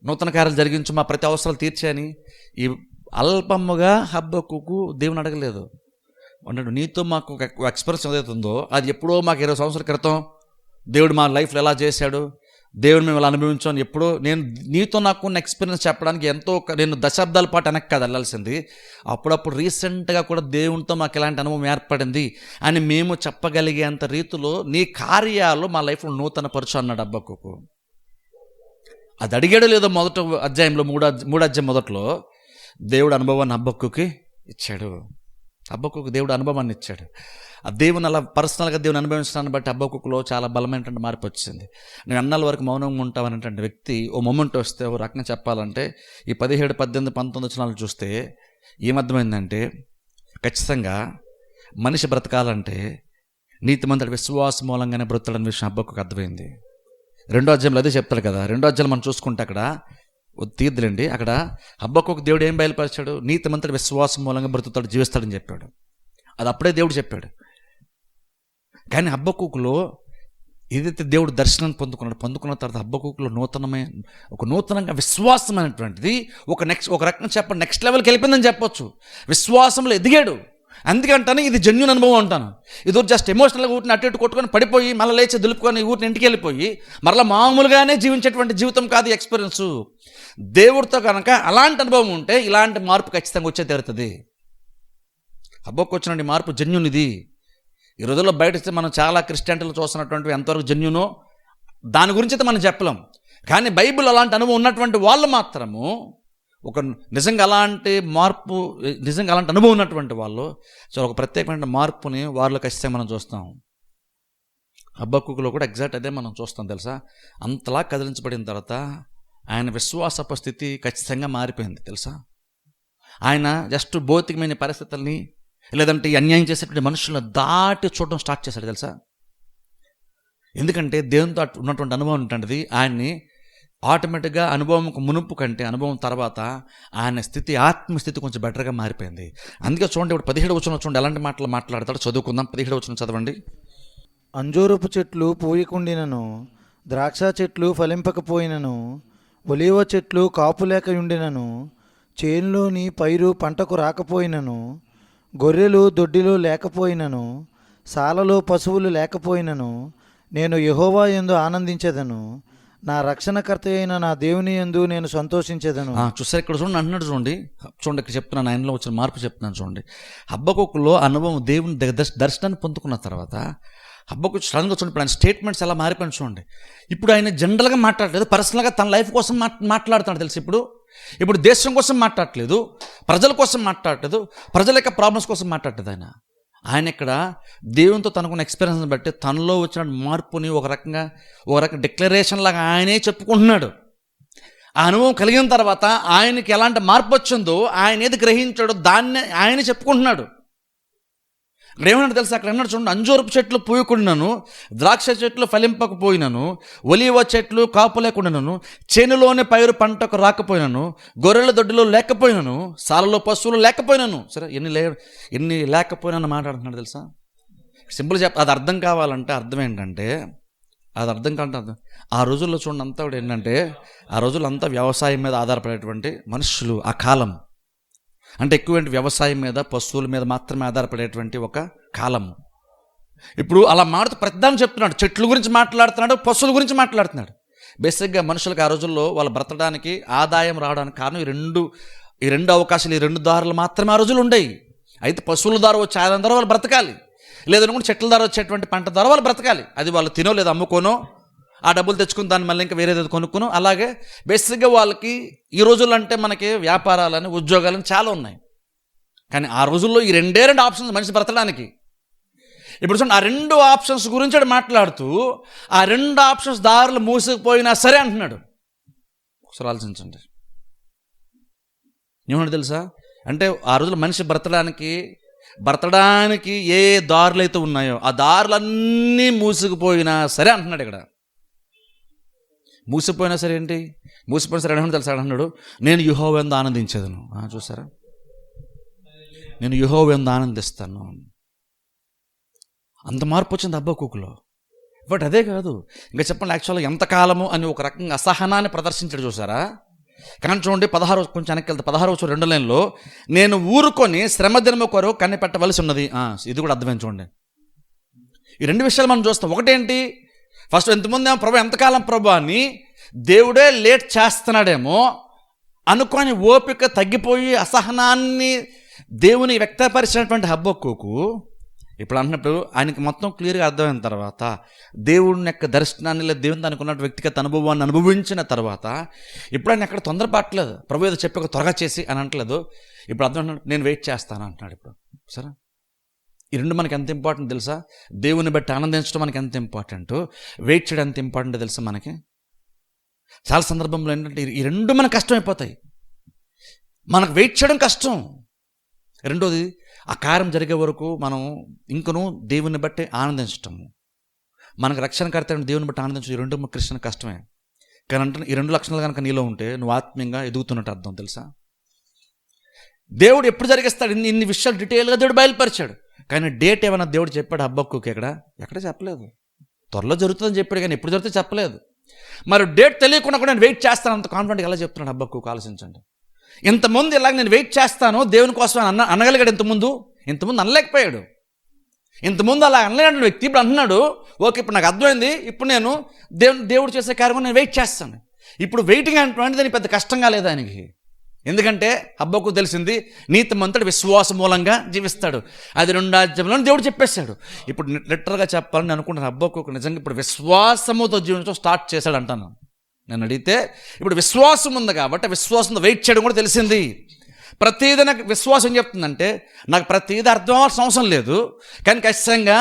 నూతన కార్యాలు జరిగించు, మా ప్రతి అవసరాలు తీర్చని ఈ అల్పముగా హబ్బక్కుకు దేవుని అడగలేదు. అన్నాడు నీతో మాకు ఒక ఎక్స్పీరియన్స్ ఏదైతే ఉందో అది ఎప్పుడో మాకు 20 సంవత్సరాల క్రితం దేవుడు మా లైఫ్లో ఎలా చేశాడు, దేవుడు మేము ఎలా అనుభవించాను, ఎప్పుడో నేను నీతో నాకున్న ఎక్స్పీరియన్స్ చెప్పడానికి నేను దశాబ్దాల పాటు వెనక్కి కాదు వెళ్ళాల్సింది, అప్పుడప్పుడు రీసెంట్గా కూడా దేవునితో మాకు ఎలాంటి అనుభవం ఏర్పడింది అని మేము చెప్పగలిగేంత రీతిలో నీ కార్యాలు మా లైఫ్లో నూతన పరచు అన్నాడు హబ్బక్కుకు. అది అడిగాడో లేదో మొదటి అధ్యాయంలో 3వ అధ్యాయం మొదట్లో దేవుడు అనుభవాన్ని హబ్బక్కుకి ఇచ్చాడు. హబ్బక్కుకు దేవుడు అనుభవాన్ని ఇచ్చాడు. ఆ దేవుని అలా పర్సనల్గా దేవుని అనుభవించడాన్ని బట్టి హబ్బక్కుకులో చాలా బలమైనటువంటి మార్పు వచ్చింది. నేను అన్నాళ్ళ వరకు మౌనంగా ఉంటామనేటువంటి వ్యక్తి ఓ మొమెంట్ వస్తే ఓ రకంగా చెప్పాలంటే ఈ 17, 18, 19 వచనాలు చూస్తే ఏమర్థమైందంటే ఖచ్చితంగా మనిషి బ్రతకాలంటే నీతిమంతుడి విశ్వాస మూలంగానే బ్రతకడని విషయం హబ్బక్కుకు అర్థమైంది. 2వ అధ్యాయంలో అదే చెప్తాడు కదా. 2వ అధ్యాయం మనం చూసుకుంటే అక్కడ తీద్దులండి, అక్కడ హబ్బక్కుకు దేవుడు ఏం బయలుపరిచాడు, నీతిమంతుడి విశ్వాసం మూలంగా బ్రతుకుతాడు, జీవిస్తాడని చెప్పాడు. అది అప్పుడే దేవుడు చెప్పాడు. కానీ హబ్బక్కుకులో ఏదైతే దేవుడు దర్శనం పొందుకున్న తర్వాత హబ్బక్కుకులో నూతనంగా విశ్వాసం అనేటువంటిది ఒక రకంగా చెప్పండి నెక్స్ట్ లెవెల్కి వెళ్ళిపోయిందని చెప్పొచ్చు. విశ్వాసంలో ఎదిగాడు. అందుకంటాను ఇది జెన్యూన్ అనుభవం అంటాను. ఇది జస్ట్ ఎమోషనల్గా ఊరిని అటు ఇటు కొట్టుకొని పడిపోయి మళ్ళీ లేచి దులుపుకొని ఊరిని ఇంటికి వెళ్ళిపోయి మరలా మామూలుగానే జీవించేటువంటి జీవితం కాదు ఎక్స్పీరియన్సు. దేవుడితో కనుక అలాంటి అనుభవం ఉంటే ఇలాంటి మార్పు ఖచ్చితంగా వచ్చే తీరుతుంది. హబ్బోకు వచ్చినటువంటి మార్పు జెన్యూన్ ఇది. ఈ రోజుల్లో బయట మనం చాలా క్రిస్టియానిటీలు చూస్తున్నటువంటి ఎంతవరకు జెన్యూనో దాని గురించి అయితే మనం చెప్పలేం. కానీ బైబిల్ అలాంటి అనుభవం ఉన్నటువంటి వాళ్ళు మాత్రము ఒక నిజంగా అలాంటి మార్పు, నిజంగా అలాంటి అనుభవం ఉన్నటువంటి వాళ్ళు సో ఒక ప్రత్యేకమైన మార్పుని వారిలో ఖచ్చితంగా మనం చూస్తాం. హబ్బక్కులో కూడా ఎగ్జాక్ట్ అదే మనం చూస్తాం తెలుసా. అంతలా కదిలించబడిన తర్వాత ఆయన విశ్వాసపు స్థితి ఖచ్చితంగా మారిపోయింది తెలుసా. ఆయన జస్ట్ భౌతికమైన పరిస్థితుల్ని లేదంటే ఈ అన్యాయం చేసేటువంటి మనుషులను దాటి చూడడం స్టార్ట్ చేశాడు తెలుసా. ఎందుకంటే దేవునితో ఉన్నటువంటి అనుభవం ఉంటుంటుంది. ఆయన్ని ఆటోమేటిక్గా అనుభవం మునుపు కంటే అనుభవం తర్వాత ఆయన స్థితి, ఆత్మస్థితి కొంచెం బెటర్గా మారిపోయింది. అందుకే చూడండి, ఇప్పుడు 17వ వచనం చూడండి ఎలాంటి మాటలు మాట్లాడతాడు. చదువుకుందాం. 17వ వచనం చదవండి. అంజూరపు చెట్లు పూయకుండినను, ద్రాక్ష చెట్లు ఫలింపకపోయినను, ఒలీవ చెట్లు కాపులేకయుండినను, చేనులోని పైరు పంటకు రాకపోయినను, గొర్రెలు దొడ్డిలో లేకపోయినను, సాలలో పశువులు లేకపోయినను, నేను యెహోవా యందు ఆనందించెదను, నా రక్షణకర్త అయిన నా దేవుని యందు నేను సంతోషించెదను. చూసారు ఇక్కడ చూడండి అంటున్నాడు. చూడండి ఇక్కడ చెప్తున్నాను, ఆయనలో వచ్చిన మార్పు చెప్తున్నాను చూడండి. హబ్బక్కులో అనుభవం దేవుని దర్శనాన్ని పొందుకున్న తర్వాత హబ్బకు సడన్గా చూడండి, ఇప్పుడు ఆయన స్టేట్మెంట్స్ ఎలా మారిపోయిన చూడండి. ఇప్పుడు ఆయన జనరల్గా మాట్లాడలేదు, పర్సనల్గా తన లైఫ్ కోసం మాట్లాడుతున్నాడు తెలుసు. ఇప్పుడు దేశం కోసం మాట్లాడట్లేదు, ప్రజల కోసం మాట్లాడలేదు, ప్రజల యొక్క ప్రాబ్లమ్స్ కోసం మాట్లాడలేదు. ఆయన ఇక్కడ దేవునితో తనకున్న ఎక్స్పీరియన్స్ని బట్టి తనలో వచ్చిన మార్పుని ఒక రకంగా డిక్లరేషన్ లాగా ఆయనే చెప్పుకుంటున్నాడు. ఆ అనుభవం కలిగిన తర్వాత ఆయనకి ఎలాంటి మార్పు వచ్చిందో, ఆయన ఏది గ్రహించాడో దాన్ని ఆయన చెప్పుకుంటున్నాడు. ఇక్కడ ఏమన్నాడు తెలుసా, అక్కడ అన్నాడు చూడండి, అంజూరపు చెట్లు పూయకుండాను, ద్రాక్ష చెట్లు ఫలింపకపోయినను, ఒలీవ చెట్లు కాపు లేకుండాను, చేనులోని పైరు పంటకు రాకపోయినను, గొర్రెల దొడ్డిలో లేకపోయినను, సాలలో పశువులు లేకపోయినను. సరే, ఎన్ని లేకపోయినా మాట్లాడుతున్నాడు తెలుసా. సింపుల్ అది అర్థం కావాలంటే అర్థం ఏంటంటే, ఆ రోజుల్లో చూడండి అంతా కూడా ఏంటంటే, ఆ రోజుల్లో అంతా వ్యవసాయం మీద ఆధారపడేటువంటి మనుషులు. ఆ కాలం అంటే ఎక్కువ వ్యవసాయం మీద, పశువుల మీద మాత్రమే ఆధారపడేటువంటి ఒక కాలము. ఇప్పుడు అలా మాట్లాడుతూ ప్రతిదాన్ని చెప్తున్నాడు. చెట్ల గురించి మాట్లాడుతున్నాడు, పశువుల గురించి మాట్లాడుతున్నాడు. బేసిక్గా మనుషులకు ఆ రోజుల్లో వాళ్ళు బ్రతకడానికి, ఆదాయం రావడానికి కారణం ఈ రెండు అవకాశాలు, ఈ రెండు దారులు మాత్రమే ఆ రోజులు ఉండేవి. అయితే పశువుల ద్వారా వచ్చే ఆదాయం ద్వారా వాళ్ళు బ్రతకాలి, లేదనుకుంటే చెట్ల ద్వారా వచ్చేటువంటి పంట ద్వారా వాళ్ళు బ్రతకాలి. అది వాళ్ళు తినో లేదా అమ్ముకోనో, ఆ డబ్బులు తెచ్చుకుని దాన్ని మళ్ళీ ఇంకా వేరేది కొనుక్కును. అలాగే బేసిక్గా వాళ్ళకి ఈ రోజుల్లో అంటే మనకి వ్యాపారాలని, ఉద్యోగాలని చాలా ఉన్నాయి. కానీ ఆ రోజుల్లో ఈ రెండే ఆప్షన్స్ మనిషి బ్రతకడానికి. ఇప్పుడు చూడండి, ఆ రెండు ఆప్షన్స్ గురించి మాట్లాడుతూ ఆ రెండు ఆప్షన్స్ దారులు మూసుకుపోయినా సరే అంటున్నాడు. ఒకసారి ఆలోచించండి. ఏమన్నా తెలుసా, అంటే ఆ రోజుల్లో మనిషి బ్రతకడానికి ఏ దారులు అయితే ఉన్నాయో ఆ దారులన్నీ మూసుకుపోయినా సరే అంటున్నాడు. ఇక్కడ మూసిపోయినా సరే ఏంటి, మూసిపోయినా సరే అంటే తెలుసా అంటున్నాడు, నేను యెహోవా యందు ఆనందించేదను. చూసారా, నేను యెహోవా యందు ఆనందిస్తాను. అంత మార్పు వచ్చింది హబ్బక్కులో. బట్ అదే కాదు, ఇంకా చెప్పండి, యాక్చువల్గా ఎంతకాలము అని ఒక రకంగా అసహనాన్ని ప్రదర్శించాడు చూసారా. కానీ చూడండి 16 కొంచెం వెనక్కి వెళ్తే 16 2 లైన్లో, నేను ఊరుకొని శ్రమ దినము కొరకు కనిపెట్టవలసి ఉన్నది. ఇది కూడా అర్థమైంది చూడండి. ఈ రెండు విషయాలు మనం చూస్తాం. ఒకటేంటి, ఫస్ట్ ఎంతమంది ఏమో ప్రభు ఎంతకాలం ప్రభు అని దేవుడే లేట్ చేస్తున్నాడేమో అనుకొని ఓపిక తగ్గిపోయి అసహనాన్ని దేవుని వ్యక్తపరిచినటువంటి హబ్బక్కుకు ఇప్పుడు అంటున్నప్పుడు ఆయనకి మొత్తం క్లియర్గా అర్థమైన తర్వాత, దేవుని యొక్క దర్శనాన్ని లేదా దేవుని అనుకున్న వ్యక్తిగత అనుభవాన్ని అనుభవించిన తర్వాత ఇప్పుడు ఆయన ఎక్కడ తొందరపడట్లేదు. ప్రభు ఏదో చెప్పి త్వరగా చేసి అని అంటలేదు. ఇప్పుడు అర్థం, నేను వెయిట్ చేస్తాను అంటున్నాడు. ఇప్పుడు సరే, ఈ రెండు మనకి ఎంత ఇంపార్టెంట్ తెలుసా. దేవుని బట్టి ఆనందించడం మనకి ఎంత ఇంపార్టెంట్, వెయిట్ చేయడం ఎంత ఇంపార్టెంట్ తెలుసా. మనకి చాలా సందర్భంలో ఏంటంటే ఈ రెండు మనకు కష్టమైపోతాయి. మనకు వెయిట్ చేయడం కష్టం. రెండోది, ఆ కార్యం జరిగే వరకు మనం ఇంకను దేవుని బట్టి ఆనందించటము, మనకు రక్షణకర్త దేవుని బట్టి ఆనందించడం, ఈ రెండు క్రిస్టియన్ కష్టమే. కానీ అంటే ఈ రెండు లక్షణాలు కనుక నీలో ఉంటే నువ్వు ఆత్మీయంగా ఎదుగుతున్నట్టు అర్థం తెలుసా. దేవుడు ఎప్పుడు జరిగిస్తాడు, ఇన్ని విషయాలు డీటెయిల్గా దేవుడు బయలుపరిచాడు. కానీ డేట్ ఏమైనా దేవుడు చెప్పాడు హబ్బక్కుకి? ఎక్కడ చెప్పలేదు. త్వరలో జరుగుతుందని చెప్పాడు, కానీ ఎప్పుడు జరుగుతుందో చెప్పలేదు. మరి డేట్ తెలియకుండా కూడా నేను వెయిట్ చేస్తాను అంత కాన్ఫిడెంట్గా ఎలా చెప్తున్నాడు హబ్బక్కుకి? ఆలోచించండి. ఇంతకుముందు ఇలాగ నేను వెయిట్ చేస్తాను దేవుని కోసం అనగలిగాడు. ఇంతకుముందు ఇంతకుముందు అనలేకపోయాడు. ఇంతకుముందు అలా అనలేని వ్యక్తి ఇప్పుడు అంటున్నాడు, ఓకే ఇప్పుడు నాకు అర్థమైంది, ఇప్పుడు నేను దేవుడు చేసే కార్యక్రమం నేను వెయిట్ చేస్తాను. ఇప్పుడు వెయిటింగ్ అంటే దానికి పెద్ద కష్టంగా లేదు ఆయనకి. ఎందుకంటే హబ్బకు తెలిసింది నీతిమంతుడు విశ్వాస మూలంగా జీవిస్తాడు, అది 2 అధ్యాయంలో దేవుడు చెప్పేశాడు. ఇప్పుడు లిటరల్గా చెప్పాలని అనుకుంటున్నాను, హబ్బకు నిజంగా ఇప్పుడు విశ్వాసముతో జీవించడం స్టార్ట్ చేశాడు అంటాను. నేను అడిగితే ఇప్పుడు విశ్వాసం ఉంది కాబట్టి విశ్వాసంతో వెయిట్ చేయడం కూడా తెలిసింది. ప్రతిదీ నాకు విశ్వాసం చెప్తుందంటే నాకు ప్రతిదీ అర్థం అవ్వాల్సిన అవసరం లేదు, కానీ ఖచ్చితంగా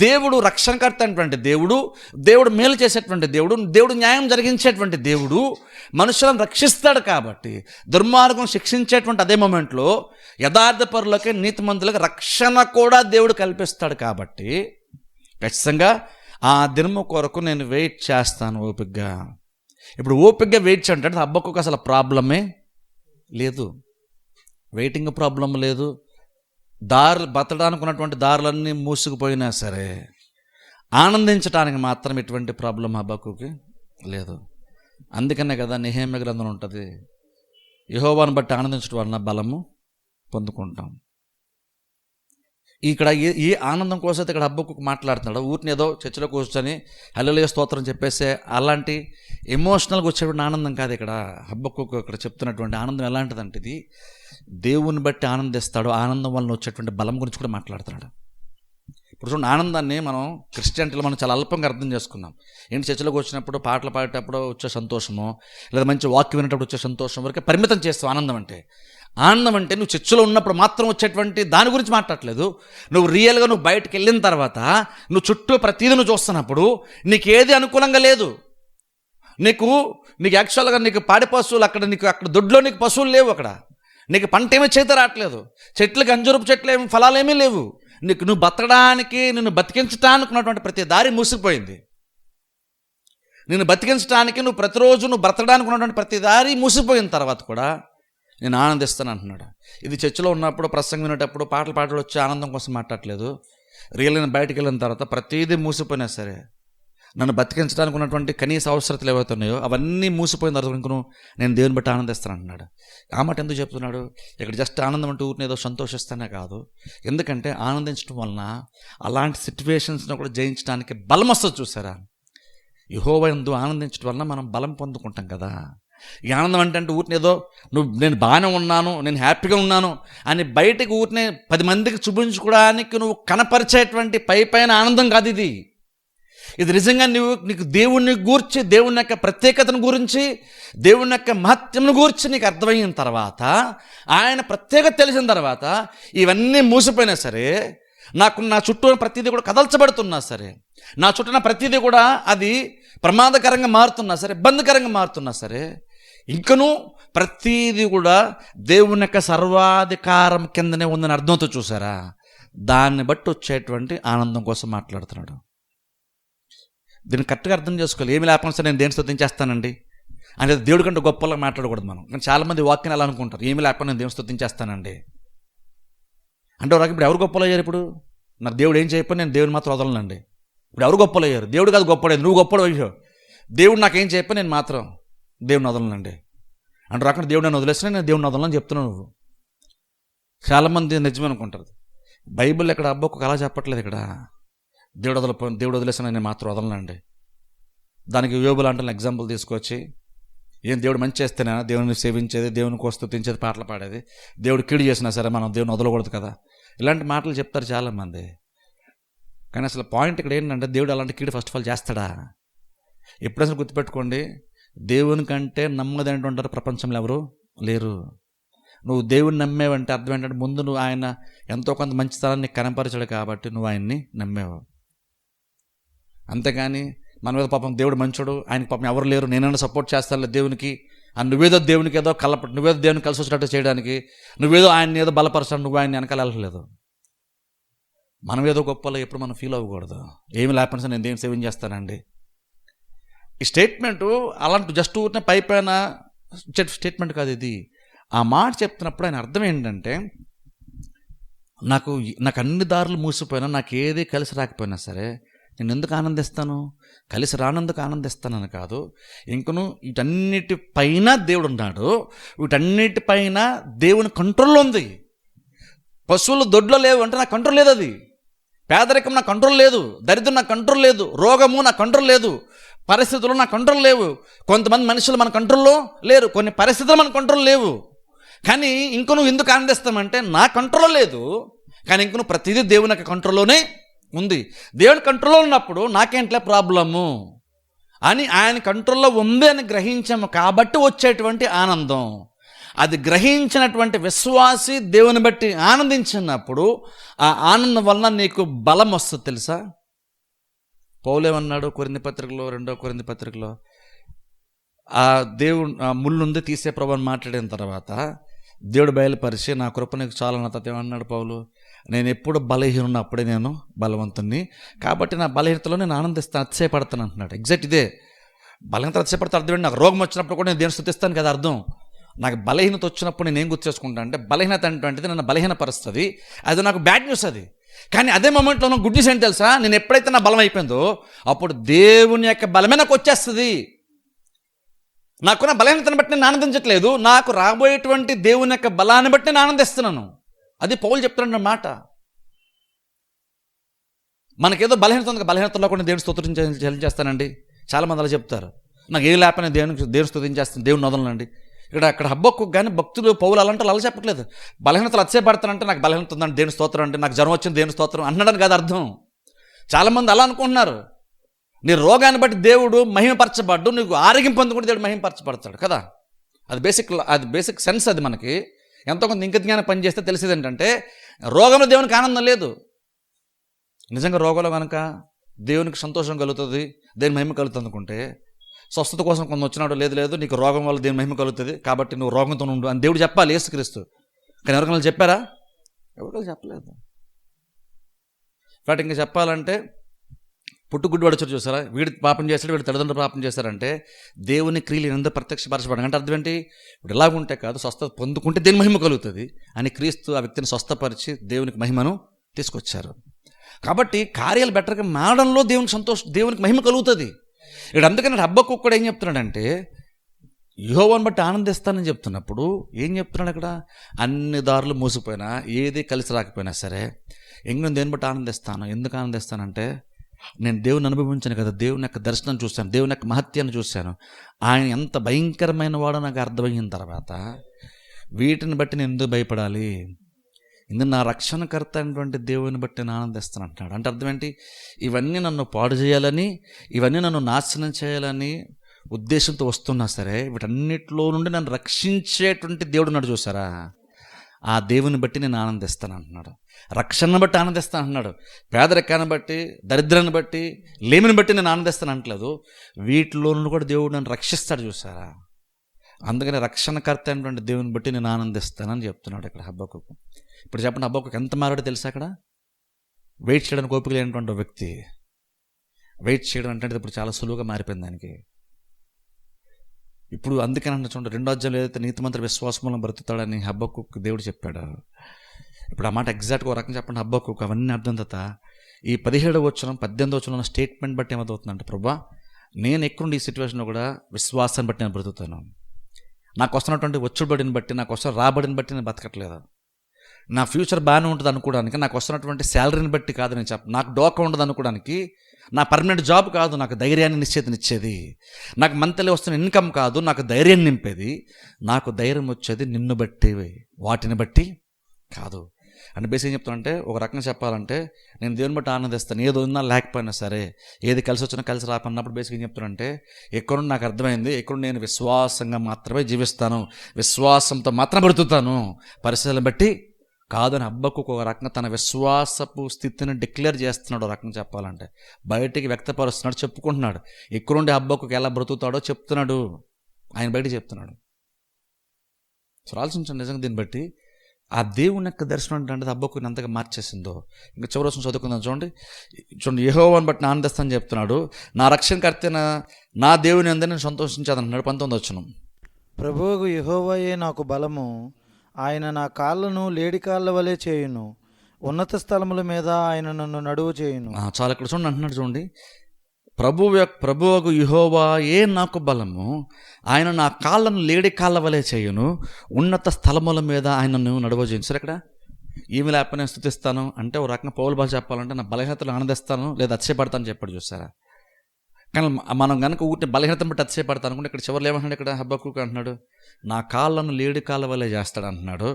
దేవుడు రక్షణకర్త అయినటువంటి దేవుడు మేలు చేసేటువంటి దేవుడు న్యాయం జరిగించేటువంటి దేవుడు మనుషులను రక్షిస్తాడు. కాబట్టి దుర్మార్గం శిక్షించేటువంటి అదే మూమెంట్లో యథార్థపరులకి నీతిమంతులకి రక్షణ కూడా దేవుడు కల్పిస్తాడు. కాబట్టి ఖచ్చితంగా ఆ దినము కొరకు నేను వెయిట్ చేస్తాను ఓపికగా. ఇప్పుడు ఓపికగా వెయిట్ చేయడం హబ్బకు అసలు ప్రాబ్లమే లేదు, వెయిటింగ్ ప్రాబ్లం లేదు. బతడానికి ఉన్నటువంటి దారులన్నీ మూసుకుపోయినా సరే ఆనందించడానికి మాత్రం ఎటువంటి ప్రాబ్లం హబ్బకుకి లేదు. అందుకనే కదా నెహెమ్యా గ్రంథం ఉంటుంది, యెహోవాను బట్టి ఆనందించడం వలన బలము పొందుకుంటాం. ఇక్కడ ఈ ఆనందం కోసం అయితే ఇక్కడ హబ్బకుకు మాట్లాడుతున్నాడు. ఊరిని ఏదో చర్చిలో కూర్చొని హల్లెలూయా స్తోత్రం చెప్పేసే అలాంటి ఎమోషనల్గా వచ్చేటువంటి ఆనందం కాదు. ఇక్కడ హబ్బకుకు ఇక్కడ చెప్తున్నటువంటి ఆనందం ఎలాంటిదంటే ఇది దేవుని బట్టి ఆనందిస్తాడు, ఆనందం వలన వచ్చేటువంటి బలం గురించి కూడా మాట్లాడుతున్నాడు. ఇప్పుడు చూడండి, ఆనందాన్ని మనం క్రిస్టియానిటీలో మనం చాలా అల్పంగా అర్థం చేసుకున్నాం. ఏంటి, చర్చిలోకి వచ్చినప్పుడు పాటలు పాడేటప్పుడు వచ్చే సంతోషము, లేదా మంచి వాక్యం వినేటప్పుడు వచ్చే సంతోషం వరకే పరిమితం చేస్తాం. ఆనందం అంటే నువ్వు చర్చిలో ఉన్నప్పుడు మాత్రం వచ్చేటువంటి దాని గురించి మాట్లాడలేదు. నువ్వు రియల్గా నువ్వు బయటకు వెళ్ళిన తర్వాత నువ్వు చుట్టూ ప్రతిదీ నువ్వు చూస్తున్నప్పుడు నీకు ఏది అనుకూలంగా లేదు. నీకు యాక్చువల్గా నీకు పాడి పశువులు అక్కడ దొడ్లో నీకు పశువులు లేవు, అక్కడ నీకు పంట ఏమీ చేత రావట్లేదు, చెట్లకి అంజూరపు చెట్లు ఏమి ఫలాలేమీ లేవు. నువ్వు బతకడానికి నిన్ను బతికించడానికి ఉన్నటువంటి ప్రతి దారి మూసిపోయింది. నిన్ను బతికించడానికి నువ్వు ప్రతిరోజు నువ్వు బ్రతకడానికి ఉన్నటువంటి ప్రతి దారి మూసిపోయిన తర్వాత కూడా నేను ఆనందిస్తాను అంటున్నాడు. ఇది చర్చిలో ఉన్నప్పుడు ప్రసంగం వినేటప్పుడు పాటలు పాటలు వచ్చి ఆనందం కోసం మాట్లాడలేదు. రియల్గా బయటికి వెళ్ళిన తర్వాత ప్రతిదీ మూసిపోయినా సరే నన్ను బతికించడానికి ఉన్నటువంటి కనీస అవసరతలు ఏవైతే ఉన్నాయో అవన్నీ మూసిపోయిన తర్వాత నేను దేవుని బట్టి ఆనందిస్తాను అంటున్నాడు. ఆ మాట ఎందుకు చెప్తున్నాడు? ఇక్కడ జస్ట్ ఆనందం అంటూ ఊరిని ఏదో సంతోషిస్తానే కాదు, ఎందుకంటే ఆనందించడం వలన అలాంటి సిచ్యువేషన్స్ని కూడా జయించడానికి బలం వస్తుంది. చూసారా, యెహోవా యందు ఆనందించడం వలన మనం బలం పొందుకుంటాం కదా. ఈ ఆనందం అంటే ఊరిని ఏదో నేను బాగానే ఉన్నాను, నేను హ్యాపీగా ఉన్నాను అని బయటకు ఊరినే 10 మందికి చూపించుకోవడానికి నువ్వు కనపరిచేటువంటి పైన ఆనందం కాదు ఇది. ఇది నిజంగా నీకు దేవుణ్ణి గూర్చి, దేవుని యొక్క ప్రత్యేకతను గురించి, దేవుని యొక్క మహత్యంను గూర్చి నీకు అర్థమైన తర్వాత, ఆయన ప్రత్యేకత తెలిసిన తర్వాత ఇవన్నీ మూసిపోయినా సరే, నా చుట్టూ ప్రతిదీ కూడా కదల్చబడుతున్నా సరే, నా చుట్టూ ప్రతిదీ కూడా అది ప్రమాదకరంగా మారుతున్నా సరే, ఇబ్బందికరంగా మారుతున్నా సరే, ఇంకనూ ప్రతిదీ కూడా దేవుని యొక్క సర్వాధికారం కిందనే ఉందని అర్థంతో చూసారా, దాన్ని బట్టి వచ్చేటువంటి ఆనందం కోసం మాట్లాడుతున్నాడు. దీన్ని కరెక్ట్గా అర్థం చేసుకోవాలి. ఏమి లేకపోతే సరే నేను దేని స్తుతించేస్తానండి అంటే దేవుడి కంటే గొప్పలా మాట్లాడకూడదు మనం. కానీ చాలామంది వాక్యం అలా అనుకుంటారు, ఏమి లేకపోతే నేను దేవుని స్తుతించేస్తానండి అంటే ఒక ఇప్పుడు ఎవరు గొప్పలు అయ్యారు? ఇప్పుడు నాకు దేవుడు ఏం చేయకపోతే నేను దేవుని మాత్రం వదలనండి. ఇప్పుడు ఎవరు గొప్పలు అయ్యారు? దేవుడు కాదు గొప్పలేదు, నువ్వు గొప్పడు అయ్యావు. దేవుడు నాకేం చెప్పి నేను మాత్రం దేవుని వదలనండి అంటే అక్కడ దేవుడు నన్ను వదిలేసినా నేను దేవుని వదలని చెప్తున్నావు నువ్వు. చాలామంది నిజమే అనుకుంటారు. బైబిల్ ఇక్కడ హబ్బకుకు అలా చెప్పట్లేదు. ఇక్కడ దేవుడు వదిలేసిన నేను మాత్రం వదలనండి. దానికి యోబు లాంటి ఎగ్జాంపుల్ తీసుకొచ్చి, ఏం దేవుడు మంచి చేస్తేనే దేవుని సేవించేది, దేవుని కోసం స్తుతించేది, పాటలు పాడేది, దేవుడు కీడు చేసినా సరే మనం దేవుని వదలకూడదు కదా, ఇలాంటి మాటలు చెప్తారు చాలామంది. కానీ అసలు పాయింట్ ఇక్కడ ఏంటంటే, దేవుడు అలాంటి కీడు ఫస్ట్ ఆఫ్ ఆల్ చేస్తాడా? ఎప్పుడైనా గుర్తుపెట్టుకోండి, దేవుని కంటే నమ్మదైనటువంటి ఉంటారు ప్రపంచంలో ఎవరు లేరు. నువ్వు దేవుని నమ్మేవంటే అర్థం ఏంటంటే, ముందు నువ్వు ఆయన ఎంతో కొంత మంచితనాన్ని కనపరిచాడు కాబట్టి నువ్వు ఆయన్ని నమ్మేవు. అంతేగాని మన మీద పాపం దేవుడు మంచోడు, ఆయనకి పాపం ఎవరు లేరు, నేనైనా సపోర్ట్ చేస్తానులే దేవునికి అని నువ్వేదో దేవునికి ఏదో నువ్వేదో దేవునికి కలిసి వచ్చినట్టు చేయడానికి, నువ్వేదో ఆయన్ని ఏదో బలపరచాడు, నువ్వు ఆయన వెనకాల వెళ్ళలేదు. మనం ఏదో గొప్పలో ఎప్పుడు మనం ఫీల్ అవ్వకూడదు. ఏమి లేకపోతే నేను దేవుని సేవింగ్ చేస్తానండి. ఈ స్టేట్మెంటు అలాంటి జస్ట్ ఊరినే పైన స్టేట్మెంట్ కాదు ఇది. ఆ మాట చెప్తున్నప్పుడు ఆయన అర్థం ఏంటంటే, నాకు అన్ని దారులు మూసిపోయినా, నాకు ఏది కలిసి రాకపోయినా సరే నేను ఎందుకు ఆనందిస్తాను? కలిసి రానందుకు ఆనందిస్తానని కాదు, ఇంకను వీటన్నిటిపైన దేవుడు ఉన్నాడు, వీటన్నిటిపైన దేవుని కంట్రోల్లో ఉంది. పశువులు దొడ్లో లేవు అంటే నాకు కంట్రోల్ లేదు. అది పేదరికం నాకు కంట్రోల్ లేదు, దరిద్రం నాకు కంట్రోల్ లేదు, రోగము నాకు కంట్రోల్ లేదు, పరిస్థితులు నాకు కంట్రోల్ లేవు. కొంతమంది మనుషులు మన కంట్రోల్లో లేరు, కొన్ని పరిస్థితులు మన కంట్రోల్ లేవు. కానీ ఇంక నువ్వు ఎందుకు ఆనందిస్తామంటే నా కంట్రోల్లో లేదు, కానీ ఇంక నువ్వు ప్రతిదీ దేవుని యొక్క కంట్రోల్లోనే ఉంది. దేవుని కంట్రోల్లో ఉన్నప్పుడు నాకేంట్లే ప్రాబ్లము అని ఆయన కంట్రోల్లో ఉంది అని గ్రహించాము కాబట్టి వచ్చేటువంటి ఆనందం. అది గ్రహించినటువంటి విశ్వాసి దేవుని బట్టి ఆనందించినప్పుడు ఆ ఆనందం వలన నీకు బలం వస్తుంది. తెలుసా, పౌలేమన్నాడు కొరింథీ పత్రికలో, 2వ కొరింథీ పత్రికలో, ఆ దేవుడు ముళ్ళుంది తీసే ప్రభుని మాట్లాడిన తర్వాత దేవుడు బయలుపరిచి నా కృప నీకు చాలా నా తత్వం అన్నాడు పౌలు. నేను ఎప్పుడు బలహీనున్నా అప్పుడే నేను బలవంతుని, కాబట్టి నా బలహీనతలో నేను ఆనందిస్తాను, అతిశయపడతాను అంటున్నాడు. ఎగ్జాక్ట్ ఇదే బలహీనత. అతిశయపడతా అర్థం ఏంటి? నాకు రోగం వచ్చినప్పుడు కూడా నేను దేవుని స్తుతిస్తాను కదా అర్థం. నాకు బలహీనత వచ్చినప్పుడు నేను ఏం గుర్తు చేసుకుంటాను అంటే బలహీనత అంటే నన్ను బలహీనపరుస్తుంది, అది నాకు బ్యాడ్ న్యూస్ అది. కానీ అదే మొమెంట్లో నాకు గుడ్ న్యూస్ ఏంటి తెలుసా? నేను ఎప్పుడైతే నా బలం అయిపోయిందో అప్పుడు దేవుని యొక్క బలమే నాకు వచ్చేస్తుంది. నాకున్న బలహీనతను బట్టి నేను ఆనందించట్లేదు, నాకు రాబోయేటువంటి దేవుని యొక్క బలాన్ని బట్టి నేను ఆనందిస్తున్నాను. అది పౌలు చెప్తున్నాడు మాట. మనకేదో బలహీనత ఉంది, బలహీనతలో కూడా దేవుని స్తోత్రం చెల్లించేస్తానండి. చాలామంది అలా చెప్తారు, నాకు ఏం లేకపోయినా దేవుని స్తుతించేస్తాను, దేవుని వదలనండి. అక్కడ హబ్బక్కు కానీ భక్తులు పౌలు అలాంటి అలా చెప్పట్లేదు. బలహీనతలు అతిశయపడతానంటే నాకు బలహీనత ఉందండి దేవుని స్తోత్రం అంటే, నాకు జ్వరం వచ్చింది దేవుని స్తోత్రం అన్నాడని కాదు అర్థం. చాలామంది అలా అనుకుంటున్నారు. నీ రోగాన్ని బట్టి దేవుడు మహిమపరచబడ్డు, నీకు ఆరోగ్యం పొందుకుంటే దేవుడు మహిమపరచబడతాడు కదా. అది బేసిక్ సెన్స్. అది మనకి ఎంతో కొంత ఇంక జ్ఞానం పనిచేస్తే తెలిసేది ఏంటంటే రోగంలో దేవునికి ఆనందం లేదు. నిజంగా రోగంలో కనుక దేవునికి సంతోషం కలుగుతుంది, దేవుని మహిమ కలుగుతుంది అనుకుంటే, స్వస్థత కోసం కొంత వచ్చినాడు, లేదు నీకు రోగం వల్ల దేవుని మహిమ కలుగుతుంది కాబట్టి నువ్వు రోగంతో ఉండు అని దేవుడు చెప్పాలి, యేసుక్రీస్తు. కానీ ఎవరికైనా చెప్పారా? ఎవరికైనా చెప్పలేదు. కాబట్టి ఇంకా చెప్పాలంటే పుట్టుగుడ్డు వచ్చారు చూసారా, వీడు పాపం చేశాడు, వీడు తల్లిదండ్రులు పాపం చేశారంటే దేవుని క్రియలు ఎంత ప్రత్యక్షపరచబడి అంటే అర్థం ఏంటి? ఇప్పుడు ఎలాగుంటే కాదు, స్వస్థత పొందుకుంటే దేవుని మహిమ కలుగుతుంది అని క్రీస్తు ఆ వ్యక్తిని స్వస్థపరిచి దేవునికి మహిమను తీసుకొచ్చారు. కాబట్టి కార్యాలు బెటర్గా మారడంలో దేవునికి మహిమ కలుగుతుంది. ఇక్కడ అందుకని హబ్బక్కు కూడా ఏం చెప్తున్నాడంటే యెహోవాను బట్టి ఆనందిస్తానని చెప్తున్నప్పుడు ఏం చెప్తున్నాడు అక్కడ? అన్ని దారులు మూసిపోయినా, ఏది కలిసి రాకపోయినా సరే ఇంక నేను దేని బట్టి ఆనందిస్తాను. ఎందుకు ఆనందిస్తానంటే నేను దేవుని అనుభవించాను కదా, దేవుని యొక్క దర్శనం చూశాను, దేవుని యొక్క మహత్యాన్ని చూశాను, ఆయన ఎంత భయంకరమైన వాడో నాకు అర్థమైన తర్వాత వీటిని బట్టి నేను ఎందుకు భయపడాలి? ఇందుకు నా రక్షణకర్త అయినటువంటి దేవుని బట్టి నేను ఆనందిస్తాను అంటున్నాడు. అంటే అర్థం ఏంటి? ఇవన్నీ నన్ను పాడు చేయాలని, ఇవన్నీ నన్ను నాశనం చేయాలని ఉద్దేశంతో వస్తున్నా సరే వీటన్నిటిలో నుండి నన్ను రక్షించేటువంటి దేవుడు ఉన్నాడు చూసారా, ఆ దేవుని బట్టి నేను ఆనందిస్తాను అంటున్నాడు. రక్షణను బట్టి ఆనందిస్తాను అంటున్నాడు. పేదరికాన్ని బట్టి, దరిద్రాన్ని బట్టి, లేమిని బట్టి నేను ఆనందిస్తాను అంటలేదు. వీటిలో నుండి కూడా దేవుడు నన్ను రక్షిస్తాడు చూసారా. అందుకని రక్షణకర్త అయినటువంటి దేవుని బట్టి నేను ఆనందిస్తానని చెప్తున్నాడు ఇక్కడ హబ్బక్కు. ఇప్పుడు చెప్పండి, హబ్బక్కు ఎంత మారాడో తెలుసా? అక్కడ వెయిట్ చేయడానికి ఓపిక లేనటువంటి వ్యక్తి వెయిట్ చేయడం అంటే ఇప్పుడు చాలా సులువుగా మారిపోయింది దానికి. ఇప్పుడు అందుకని అంటే చూడండి, 2వ అధ్యాయంలో ఏదైతే నీతిమంతుడు విశ్వాసమూలం బ్రతుకుతాడని హబ్బక్కు దేవుడు చెప్పాడు. ఇప్పుడు ఆ మాట ఎగ్జాక్ట్గా ఒక రకంగా చెప్పండి, హబ్బక్కు అవన్నీ అర్థం తర్వాత ఈ 17వ వచనం 18వ వచనం స్టేట్మెంట్ బట్టి ఏమవుతుందంటే, ప్రభువా నేను ఎక్కడుండి ఈ సిచ్యువేషన్లో కూడా విశ్వాసాన్ని బట్టి నేను బ్రతుకుతాను. నాకు వస్తున్నటువంటి వచ్చుబడిని బట్టి, నాకు వస్తున్న రాబడిని బట్టి నేను బతకట్లేదు. నా ఫ్యూచర్ బాగానే ఉంటుంది అనుకోవడానికి, నాకు వస్తున్నటువంటి శాలరీని బట్టి కాదు నేను నాకు డోకా ఉండదు అనుకోవడానికి, నా పర్మనెంట్ జాబ్ కాదు నాకు ధైర్యాన్ని నిశ్చేతనిచ్చేది, నాకు మంత్లీ వస్తున్న ఇన్కమ్ కాదు నాకు ధైర్యాన్ని నింపేది, నాకు ధైర్యం వచ్చేది నిన్ను బట్టి, వాటిని బట్టి కాదు అని బేసి ఏం చెప్తానంటే, ఒక రకంగా చెప్పాలంటే నేను దేవుని బట్టి ఆనందిస్తాను, ఏది ఉన్నా లేకపోయినా సరే, ఏది కలిసి వచ్చినా కలిసి రాపన్నప్పుడు బేసిక్ ఏం చెప్తానంటే, ఎక్కడుండి నాకు అర్థమైంది, ఎక్కడుండి నేను విశ్వాసంగా మాత్రమే జీవిస్తాను, విశ్వాసంతో మాత్రం బ్రతుకుతాను, పరిస్థితులను బట్టి కాదని హబ్బక్కు ఒక రకంగా తన విశ్వాసపు స్థితిని డిక్లేర్ చేస్తున్నాడు. ఒక రకంగా చెప్పాలంటే బయటికి వ్యక్తపరుస్తున్నాడు, చెప్పుకుంటున్నాడు. ఎక్కడుండి హబ్బక్కు ఎలా బ్రతుకుతాడో చెప్తున్నాడు, ఆయన బయటికి చెప్తున్నాడు. సో ఆలోచించండి, నిజంగా దీన్ని బట్టి ఆ దేవుని యొక్క దర్శనం అంటే హబ్బక్కుని ఎంతగా మార్చేసిందో. ఇంకా చివరి రోజు చదువుకుందాం చూడండి. యెహోవాను బట్టి ఆనందిస్తానని చెప్తున్నాడు. నా రక్షణకర్త నా దేవుని అందరూ నేను సంతోషించాదన్నాడు. 19వ వచనం, ప్రభువుకు యెహోవాయే నాకు బలము, ఆయన నా కాళ్ళను లేడి కాళ్ళ వలె చేయును, ఉన్నత స్థలముల మీద ఆయన నన్ను నడువు చేయును. చాలా ఇక్కడ చూడండి అంటున్నాడు చూడండి, ప్రభువుకు యెహోవా ఏ నాకు బలము, ఆయన నా కాళ్ళను లేడి కాళ్ళ వలె చేయును, ఉన్నత స్థలముల మీద ఆయన నన్ను నడువ చేయును. సరే, ఇక్కడ ఏమి లేకపోతే నేను స్తుతిస్తాను అంటే ఒక రకంగా పౌలు భాష చెప్పాలంటే నా బలహీనతలు ఆనందిస్తాను లేదా అతిశయపడతాను చెప్పాడు చూసారా. కానీ మనం కనుక ఊరిని బలహీనతను బట్టి అతిశయపడతాను అనుకుంటే ఇక్కడ చివరిలో ఏమంటున్నాడు, ఇక్కడ హబక్కూకు అంటున్నాడు, నా కాళ్ళను లేడి కాళ్ళ వల్లే చేస్తాడు అంటున్నాడు,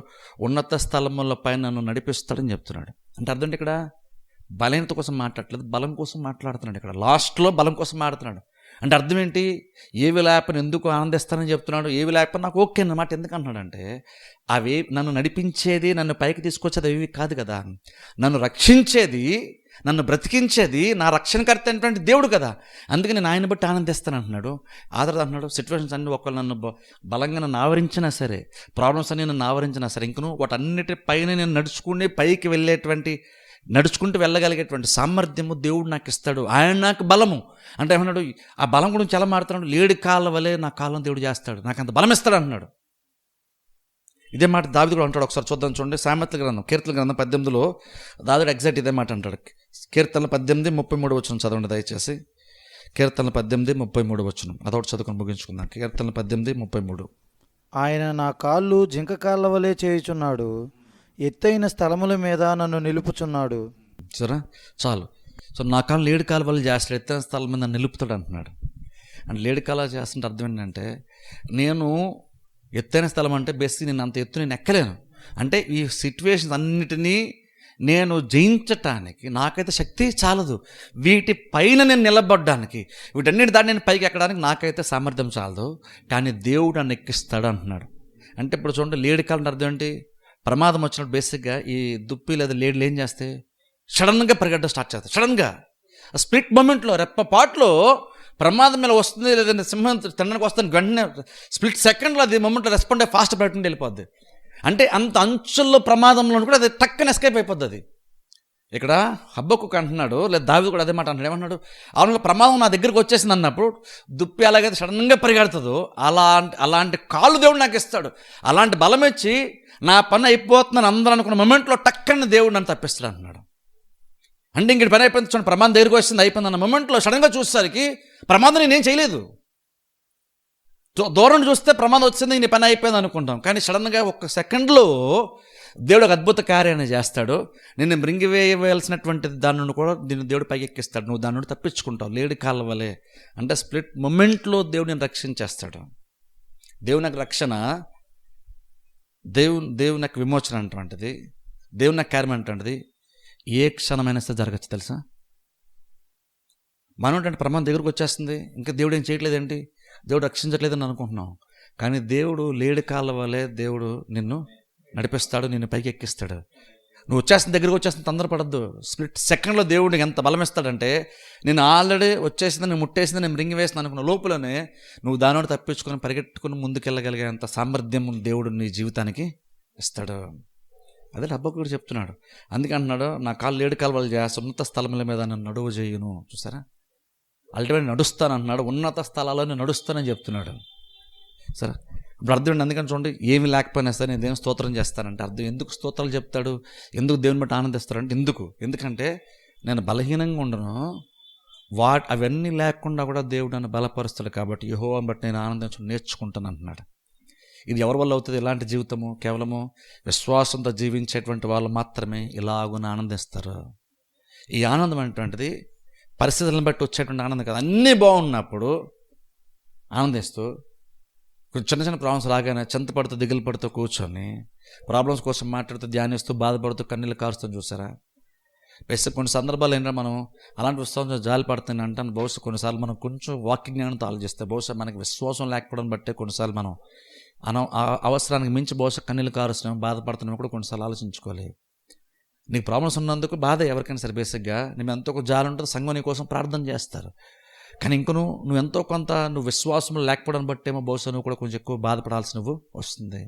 ఉన్నత స్థలములపై నన్ను నడిపిస్తాడని చెప్తున్నాడు. అంటే అర్థం ఇక్కడ బలహీనత కోసం మాట్లాడట్లేదు, బలం కోసం మాట్లాడుతున్నాడు. ఇక్కడ లాస్ట్లో బలం కోసం మాట్లాడుతున్నాడు. అంటే అర్థం ఏంటి, ఏవి లేకపోయినా ఎందుకు ఆనందిస్తానని చెప్తున్నాడు, ఏవి లేకపోయినా నాకు ఓకే అన్నమాట. ఎందుకు అంటున్నాడంటే అవి నన్ను నడిపించేది, నన్ను పైకి తీసుకొచ్చేది అవి కాదు కదా, నన్ను రక్షించేది, నన్ను బ్రతికించేది నా రక్షణకర్త అయినటువంటి దేవుడు కదా. అందుకే నేను ఆయన బట్టి ఆనందిస్తాను అంటున్నాడు. ఆదరణ అంటున్నాడు, సిచ్యువేషన్స్ అన్నీ ఒకళ్ళు నన్ను బలంగా నన్ను ఆవరించినా సరే, ప్రాబ్లమ్స్ అన్నీ నన్ను ఆవరించినా సరే, ఇంకను వాటన్నిటిపైన నేను నడుచుకుని పైకి వెళ్ళేటువంటి, నడుచుకుంటూ వెళ్ళగలిగేటువంటి సామర్థ్యము దేవుడు నాకు ఇస్తాడు. ఆయన నాకు బలము అంటే ఏమన్నాడు, ఆ బలం గురించి ఎలా మాడుతున్నాడు, లేడి కాళ్ళ వలె నా కాళ్ళను దేవుడు చేస్తాడు, నాకు అంత బలం ఇస్తాడు అంటున్నాడు. ఇదే మాట దావీదు కూడా అంటాడు. ఒకసారి చూద్దాం, చూడండి. సామెతల గ్రంథం, కీర్తనల గ్రంథం 18లో దావీదు ఎగ్జాక్ట్ ఇదే మాట అంటాడు. కీర్తనలు 18:33 వచనం చదవండి దయచేసి. కీర్తనలు 18:33 వచనం అదొకటి చదువుకొని ముగించుకుందాం. కీర్తనలు 18:33. ఆయన నా కాళ్ళు జింక కాళ్ళ వలె చేయుచున్నాడు, ఎత్తైన స్థలముల మీద నన్ను నిలుపుచున్నాడు. సరే చాలు. సో నా కాళ్ళు లేడి కాళ్ళ వల్ల చేస్తాడు, ఎత్తైన స్థలం మీద నన్ను నిలుపుతాడు అంటున్నాడు. అంటే లేడి కాళ్ళ చేస్తుంటే అర్థం ఏంటంటే, నేను ఎత్తైన స్థలం అంటే బేసిక్ నేను అంత ఎత్తు నేను ఎక్కలేను. అంటే ఈ సిచ్యువేషన్స్ అన్నిటినీ నేను జయించటానికి నాకైతే శక్తి చాలదు, వీటి పైన నేను నిలబడ్డానికి, వీటన్నిటి దాన్ని నేను పైకి ఎక్కడానికి నాకైతే సామర్థ్యం చాలదు, కానీ దేవుడు నన్ను ఎక్కిస్తాడు అంటున్నాడు. అంటే ఇప్పుడు చూడండి, లేడి కాలంటే అర్థం ఏంటి, ప్రమాదం వచ్చినప్పుడు బేసిక్గా ఈ దుప్పి లేదా లేడీలు ఏం చేస్తే సడన్గా పరిగెట్టడం స్టార్ట్ చేస్తాయి. సడన్గా స్ప్లిట్ మూమెంట్లో, రెప్పపాట్లో ప్రమాదం మీద వస్తుంది, లేదంటే సింహం తినడానికి వస్తుంది, వెంటనే స్ప్లిట్ సెకండ్లో అది మూమెంట్లో రెస్పాండ్ అయ్యి ఫాస్ట్ బయట వెళ్ళిపోద్ది. అంటే అంత అంచుల్లో ప్రమాదంలో కూడా అది టక్కన ఎస్కేప్ అయిపోద్ది. అది ఇక్కడ హబక్కూకు అంటున్నాడు, లేదా దావీదు కూడా అదే మాట అంటున్నాడు. ఏమన్నాడు, అవును ప్రమాదం నా దగ్గరికి వచ్చేసింది అన్నప్పుడు దుప్పి ఎలాగైతే సడన్గా పరిగెడుతుందో అలాంటి కాళ్ళు దేవుడు నాకు ఇస్తాడు, అలాంటి బలం ఇచ్చి నా పని అయిపోతుందని అందరూ అనుకున్న మొమెంట్లో టక్కన దేవుడు నన్ను తప్పిస్తాడు అంటున్నాడు. అంటే ఇంక పని అయిపోయింది చూడండి, ప్రమాదం దగ్గరికి వచ్చింది అయిపోయింది అన్న మొమెంట్లో సడన్గా చూసేసరికి ప్రమాదం నేనేం చేయలేదు. దూరం చూస్తే ప్రమాదం వచ్చింది, నీ పని అయిపోయింది అనుకుంటాం, కానీ సడన్గా ఒక్క సెకండ్లో దేవుడు ఒక అద్భుత కార్యాన్ని చేస్తాడు. నిన్ను మృంగివేయవలసినటువంటి దాని నుండి కూడా దీన్ని దేవుడు పైకి ఎక్కిస్తాడు, నువ్వు దాని నుండి తప్పించుకుంటావు. లేడి కాళ్ళ వలె అంటే స్ప్లిట్ మొమెంట్లో దేవుడు నేను రక్షించేస్తాడు. దేవుని నాకు రక్షణ, దేవుని నాకు విమోచన అంటువంటిది, దేవుని నాకు కార్యం అంటువంటిది ఏ క్షణమైనా సరే జరగచ్చు తెలుసా. మనం ఏంటంటే ప్రమాదం దగ్గరకు వచ్చేస్తుంది, ఇంకా దేవుడు ఏం చేయట్లేదేంటి, దేవుడు రక్షించట్లేదని అనుకుంటున్నాం, కానీ దేవుడు లేడి కాళ్ళ వలె దేవుడు నిన్ను నడిపిస్తాడు, నిన్ను పైకి ఎక్కిస్తాడు. నువ్వు వచ్చేసిన దగ్గరికి వచ్చేసిన తొందరపడద్దు. స్ప్లిట్ సెకండ్లో దేవుడికి ఎంత బలం ఇస్తాడంటే, నేను ఆల్రెడీ వచ్చేసింది, నేను ముట్టేసింది, నేను రింగి వేసింది అనుకున్న లోపలనే నువ్వు దానిని తప్పించుకొని పరిగెట్టుకుని ముందుకెళ్ళగలిగేంత సామర్థ్యం దేవుడు నీ జీవితానికి ఇస్తాడు. అదే హబక్కూకు చెప్తున్నాడు. అందుకే అంటున్నాడు, నా కాళ్ళు లేడి కాళ్ళ వల్ల చేస్తా, ఉన్నత స్థలముల మీద నన్ను నడువు చేయును. చూసారా, అల్టిమేట్ నడుస్తాను అంటున్నాడు, ఉన్నత స్థలాల్లో నడుస్తానని చెప్తున్నాడు. సరే, ఇప్పుడు అర్థం ఏంటి, అందుకని చూడండి, ఏమి లేకపోయినా సరే నేను దేవుని స్తోత్రం చేస్తానంటే అర్థం, ఎందుకు స్తోత్రాలు చెప్తాడు, ఎందుకు దేవుని బట్టి ఆనందిస్తాడంటే ఎందుకంటే నేను బలహీనంగా ఉండను, అవన్నీ లేకుండా కూడా దేవుడు నన్ను బలపరుస్తాడు, కాబట్టి యెహోవాను బట్టి నేను ఆనందించడం నేర్చుకుంటాను అంటున్నాడు. ఇది ఎవరి వల్ల అవుతుంది ఇలాంటి జీవితము? కేవలము విశ్వాసంతో జీవించేటువంటి వాళ్ళు మాత్రమే ఇలాగున ఆనందిస్తారు. ఈ ఆనందం అనేటువంటిది పరిస్థితులను బట్టి వచ్చేటువంటి ఆనందం కాదు. అన్నీ బాగున్నప్పుడు ఆనందిస్తూ, చిన్న చిన్న ప్రాబ్లమ్స్ రాగానే చింతపడుతూ దిగులు పడుతూ కూర్చొని ప్రాబ్లమ్స్ కోసం మాట్లాడుతూ ధ్యానిస్తూ బాధపడుతూ కన్నీళ్ళు కారుస్తూ చూసారా. బేసిక్ కొన్ని సందర్భాలు ఏంటంటే మనం అలాంటి విశ్వాసం జాలి పడుతుంది అంటాను. బహుశా కొన్నిసార్లు మనం కొంచెం వాక్య జ్ఞానంతో ఆలోచిస్తే బహుశా మనకి విశ్వాసం లేకపోవడం బట్టే కొన్నిసార్లు మనం అవసరానికి మించి బహుశా కన్నీళ్ళు కారుస్తున్నాం, బాధపడుతున్నాం కూడా కొన్నిసార్లు ఆలోచించుకోవాలి. నీకు ప్రాబ్లమ్స్ ఉన్నందుకు బాధ ఎవరికైనా సరే బేసిక్గా నేను ఎంతో కొంత జాలి ఉంటుంది, సంఘం నీ కోసం ప్రార్థన చేస్తారు. కానీ ఇంక నువ్వు ఎంతో కొంత నువ్వు విశ్వాసంలో లేకపోవడం బట్టేమో బహుశా నువ్వు కూడా కొంచెం ఎక్కువ బాధపడాల్సి నువ్వు వస్తుంది.